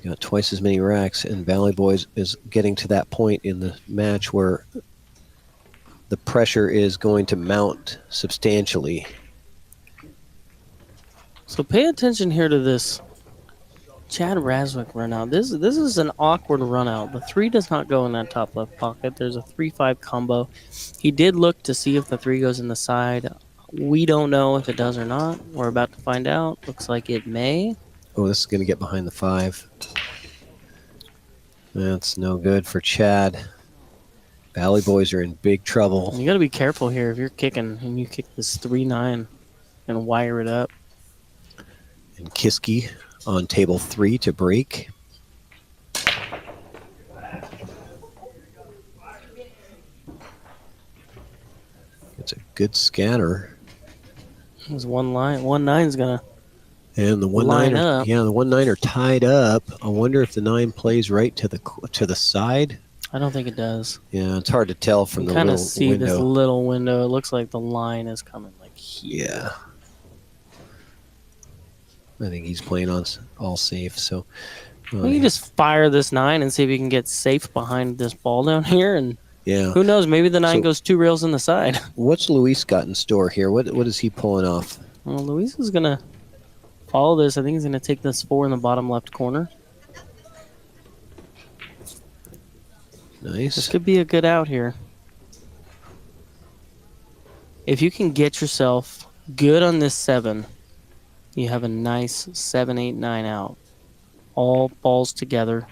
S2: Got twice as many racks, and Valley Boys is getting to that point in the match where the pressure is going to mount substantially.
S1: So pay attention here to this Chad Raswick run out. This is an awkward run out. The 3 does not go in that top left pocket. There's a 3-5 combo. He did look to see if the 3 goes in the side. We don't know if it does or not. We're about to find out. Looks like it may.
S2: Oh, this is going to get behind the 5. That's no good for Chad. Valley Boys are in big trouble.
S1: You got to be careful here if you're kicking and you kick this 3-9 and wire it up.
S2: And Kiski on table 3 to break. It's a good scatter.
S1: There's one line. 1-9's gonna
S2: And the
S1: line
S2: 1-9,
S1: up.
S2: the 1-9 are tied up. I wonder if the 9 plays right to the side.
S1: I don't think it does.
S2: Yeah, it's hard to tell from
S1: You
S2: the
S1: kind
S2: little
S1: of see
S2: window.
S1: this little window. It looks like the line is coming like here.
S2: Yeah. I think he's playing on all safe. So
S1: Well, you just fire this 9 and see if you can get safe behind this ball down here. And
S2: yeah,
S1: who knows? Maybe the 9 goes 2 rails in the side.
S2: what's Luis got in store here? What is he pulling off?
S1: Well, Luis is going to follow this. I think he's going to take this 4 in the bottom left corner.
S2: Nice.
S1: This could be a good out here. If you can get yourself good on this 7, you have a nice 7, 8, 9 out. All balls together.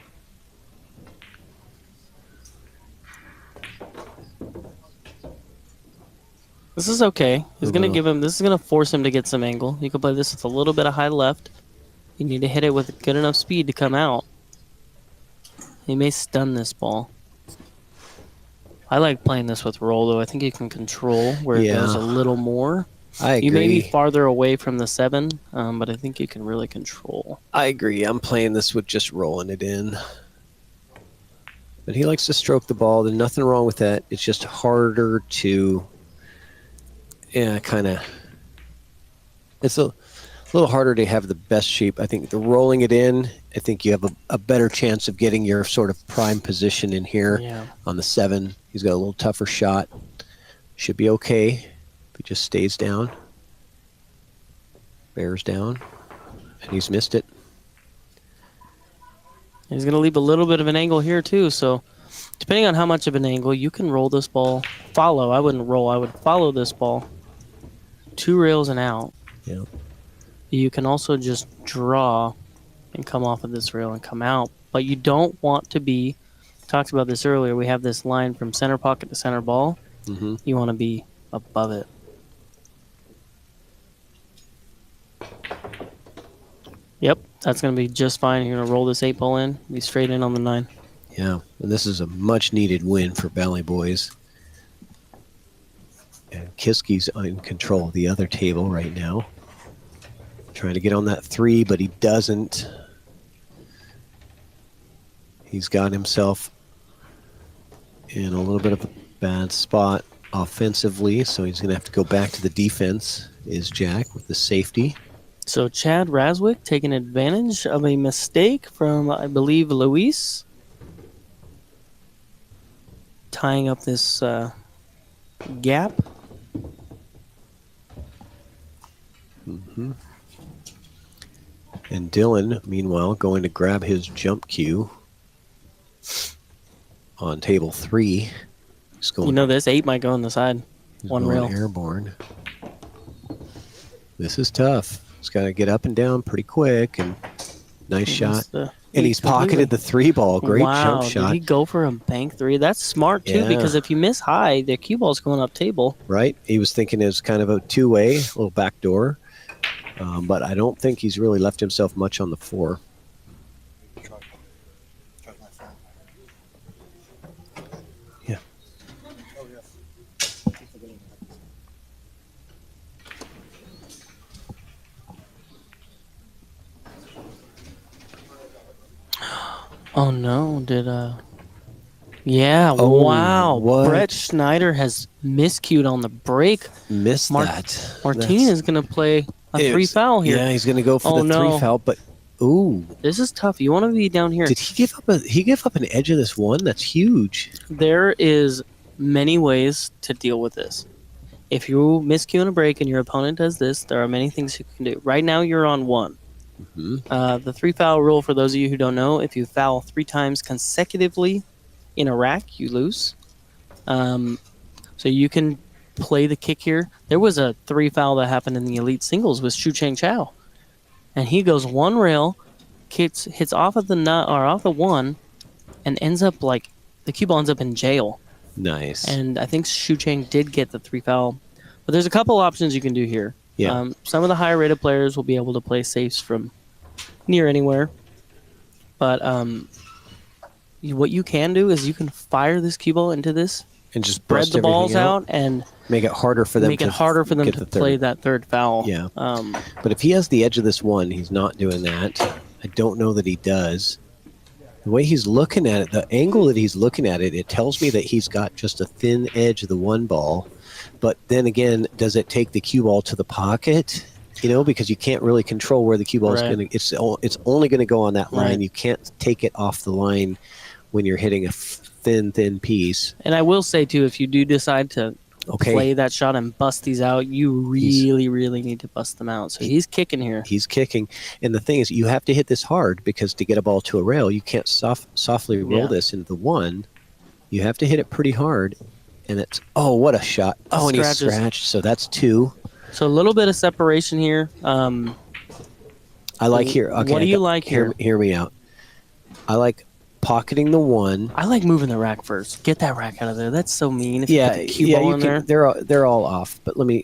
S1: This is okay. He's going to give him, this is going to force him to get some angle. You can play this with a little bit of high left. You need to hit it with good enough speed to come out. He may stun this ball. I like playing this with roll, though. I think you can control where it goes a little more.
S2: I agree.
S1: You may be farther away from the 7, but I think you can really control.
S2: I agree. I'm playing this with just rolling it in. But he likes to stroke the ball. There's nothing wrong with that. It's just harder to, kind of. It's a little harder to have the best shape. I think the rolling it in, I think you have a better chance of getting your sort of prime position in here on the 7. He's got a little tougher shot. Should be okay if he just stays down. Bears down. And he's missed it.
S1: He's going to leave a little bit of an angle here, too. So depending on how much of an angle, you can roll this ball. Follow. I wouldn't roll. I would follow this ball. 2 rails and out.
S2: Yeah.
S1: You can also just draw and come off of this rail and come out. But you don't want to be, talked about this earlier, we have this line from center pocket to center ball.
S2: Mm-hmm.
S1: You want to be above it. Yep, that's going to be just fine. You're going to roll this 8 ball in, be straight in on the 9.
S2: Yeah, and this is a much-needed win for Valley Boys. And Kiski's in control of the other table right now. Trying to get on that 3, but he doesn't. He's got himself in a little bit of a bad spot offensively, so he's going to have to go back to the defense, is Jack, with the safety.
S1: So Chad Raswick taking advantage of a mistake from, I believe, Luis. Tying up this gap.
S2: Mm-hmm. And Dylan, meanwhile, going to grab his jump cue on table 3. He's going,
S1: You know this 8 might go on the side.
S2: he's
S1: 1
S2: going
S1: rail.
S2: airborne. This is tough. He's got to get up and down pretty quick, and nice shot. And he's pocketed the 3 ball. Great jump shot.
S1: Did he go for a bank 3? That's smart, too, because if you miss high, the cue ball's going up table.
S2: Right. He was thinking it was kind of a 2-way, a little back door. But I don't think he's really left himself much on the 4. Yeah.
S1: Oh, no. Yeah,
S2: Oh,
S1: wow.
S2: what?
S1: Brett Schneider has miscued on the break.
S2: Missed that.
S1: Martin is going to play a 3 foul here.
S2: Yeah, he's going to go for the 3 foul, but ooh.
S1: This is tough. You want to be down here.
S2: Did he give up an edge of this 1? That's huge.
S1: There is many ways to deal with this. If you miscue in a break and your opponent does this, there are many things you can do. Right now, you're on 1.
S2: Mm-hmm.
S1: The 3 foul rule, for those of you who don't know, if you foul 3 times consecutively in a rack, you lose. So you can play the kick here. There was a 3 foul that happened in the elite singles with Shu Chang Chow, and he goes 1 rail, hits off of the nut or off the 1, and ends up like the cue ball ends up in jail.
S2: Nice.
S1: And I think Shu Chang did get the 3 foul, but there's a couple options you can do here.
S2: Yeah.
S1: Some of the higher rated players will be able to play safes from near anywhere, but what you can do is you can fire this cue ball into this
S2: and just
S1: spread
S2: bust
S1: the balls
S2: everything
S1: out and
S2: make it harder for them
S1: to
S2: get the
S1: play
S2: third.
S1: that third foul.
S2: Yeah. But if he has the edge of this one, he's not doing that. I don't know that he does. The way he's looking at it, the angle that he's looking at it, it tells me that he's got just a thin edge of the one ball. But then again, does it take the cue ball to the pocket? Because you can't really control where the cue ball is going to. It's only going to go on that line.
S1: Right.
S2: You can't take it off the line when you're hitting a thin piece.
S1: And I will say too, if you do decide to play that shot and bust these out, you really need to bust them out. So he's kicking here.
S2: He's kicking. And the thing is, you have to hit this hard because to get a ball to a rail, you can't softly roll this into the one. You have to hit it pretty hard. And it's, what a shot. Oh, and he scratched. So that's 2.
S1: So a little bit of separation here.
S2: I like here. Okay,
S1: what do you like here?
S2: Hear me out. I like pocketing the one.
S1: I like moving the rack first. Get that rack out of there. That's so mean. If you put the cue ball in there.
S2: They're all off. But let me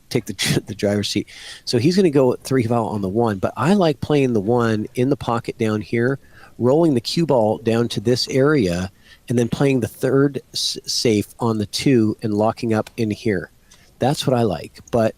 S2: take the driver's seat. So he's going to go 3 foul on the one. But I like playing the one in the pocket down here, rolling the cue ball down to this area, and then playing the third safe on the 2 and locking up in here. That's what I like, but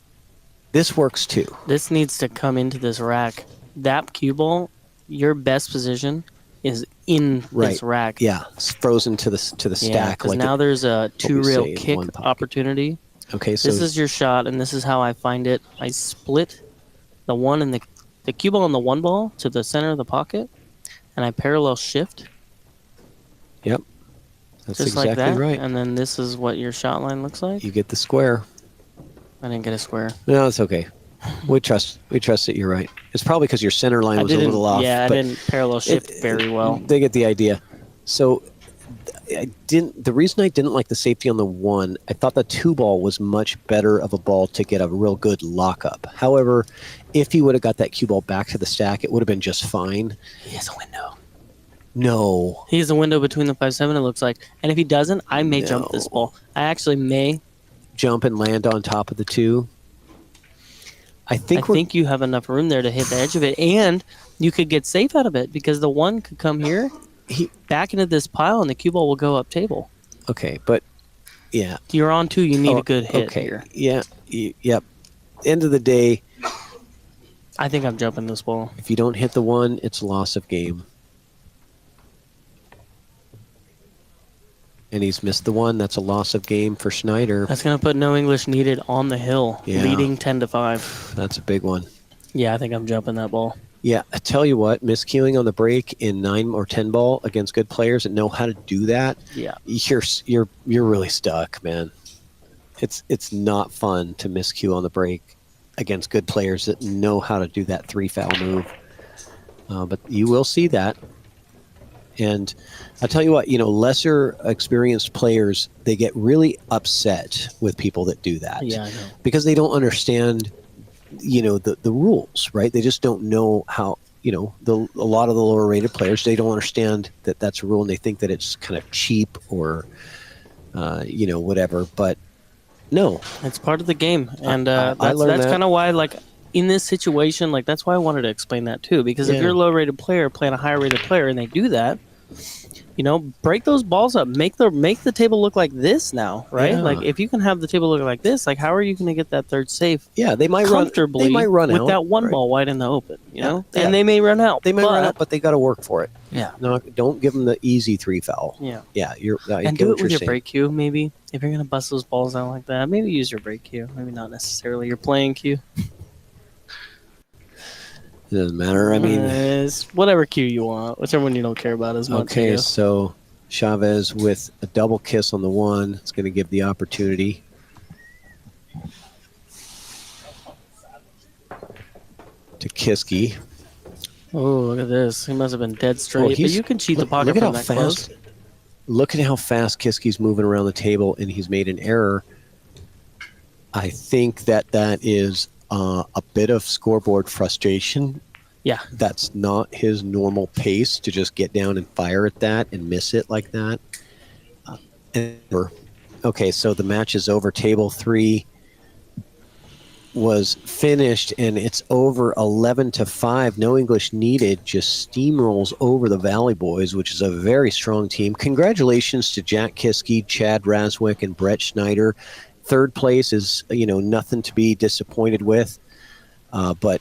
S2: this works too.
S1: This needs to come into this rack. That cue ball, your best position is in this rack.
S2: Yeah, it's frozen to the stack.
S1: Because now there's a 2-rail kick opportunity.
S2: Okay, so
S1: this is your shot, and this is how I find it. I split the one and the cue ball and the one ball to the center of the pocket, and I parallel shift.
S2: Yep, that's
S1: just
S2: exactly
S1: like that.
S2: Right.
S1: And then this is what your shot line looks like.
S2: You get the square.
S1: I didn't get a square.
S2: No, it's okay. We trust that you're right. It's probably because your center line was a little off.
S1: Yeah, I didn't parallel shift very well.
S2: They get the idea. So the reason I didn't like the safety on the one, I thought the 2 ball was much better of a ball to get a real good lockup. However, if he would have got that cue ball back to the stack, it would have been just fine.
S1: He has a window.
S2: No.
S1: He has a window between the 5-7, it looks like. And if he doesn't, I may jump this ball. I actually may
S2: jump and land on top of the 2. I think
S1: you have enough room there to hit the edge of it, and you could get safe out of it because the one could come here, back into this pile, and the cue ball will go up table.
S2: Okay, but yeah,
S1: you're on 2. You need a good hit here.
S2: Yeah, yep. End of the day,
S1: I think I'm jumping this ball.
S2: If you don't hit the one, it's a loss of game. And he's missed the one. That's a loss of game for Schneider.
S1: That's going to put no English needed on the hill, leading 10-5.
S2: That's a big one.
S1: Yeah, I think I'm jumping that ball.
S2: Yeah, I tell you what, miscuing on the break in 9 or 10 ball against good players that know how to do that.
S1: Yeah,
S2: you're really stuck, man. It's not fun to miscue on the break against good players that know how to do that 3 foul move. But you will see that. And I'll tell you what, lesser experienced players, they get really upset with people that do that.
S1: Yeah, I know.
S2: Because they don't understand, the rules, right? They just don't know how, a lot of the lower rated players, they don't understand that that's a rule, and they think that it's kind of cheap or, whatever. But no.
S1: It's part of the game. And
S2: that's
S1: kind of why, in this situation, that's why I wanted to explain that too. Because if you're a low-rated player playing a higher-rated player and they do that, break those balls up. Make the table look like this now, right?
S2: Yeah.
S1: If you can have the table look like this, how are you going to get that third safe?
S2: Yeah, they might
S1: comfortably
S2: run
S1: with
S2: out,
S1: that one ball wide in the open, And they may run out.
S2: They may run out, but they got to work for it.
S1: Yeah.
S2: No, don't give them the easy 3 foul.
S1: Yeah.
S2: Yeah,
S1: and do it with your break cue, maybe. If you're going to bust those balls out like that, maybe use your break cue. Maybe not necessarily your playing cue.
S2: It doesn't matter. I mean,
S1: it's whatever cue you want, whichever one you don't care about as much.
S2: Okay, so Chavez with a double kiss on the one. It's going to give the opportunity. To Kiski.
S1: Oh, look at this. He must have been dead straight. But you can cheat the pocket from that close.
S2: Look at how fast Kiski's moving around the table, and he's made an error. I think that is a bit of scoreboard frustration.
S1: Yeah.
S2: That's not his normal pace to just get down and fire at that and miss it like that. Okay, so the match is over. Table 3. was finished, and it's over 11-5. No English needed. Just steamrolls over the Valley Boys, which is a very strong team. Congratulations to Jack Kiske, Chad Raswick, and Brett Schneider. Third place is, nothing to be disappointed with. But,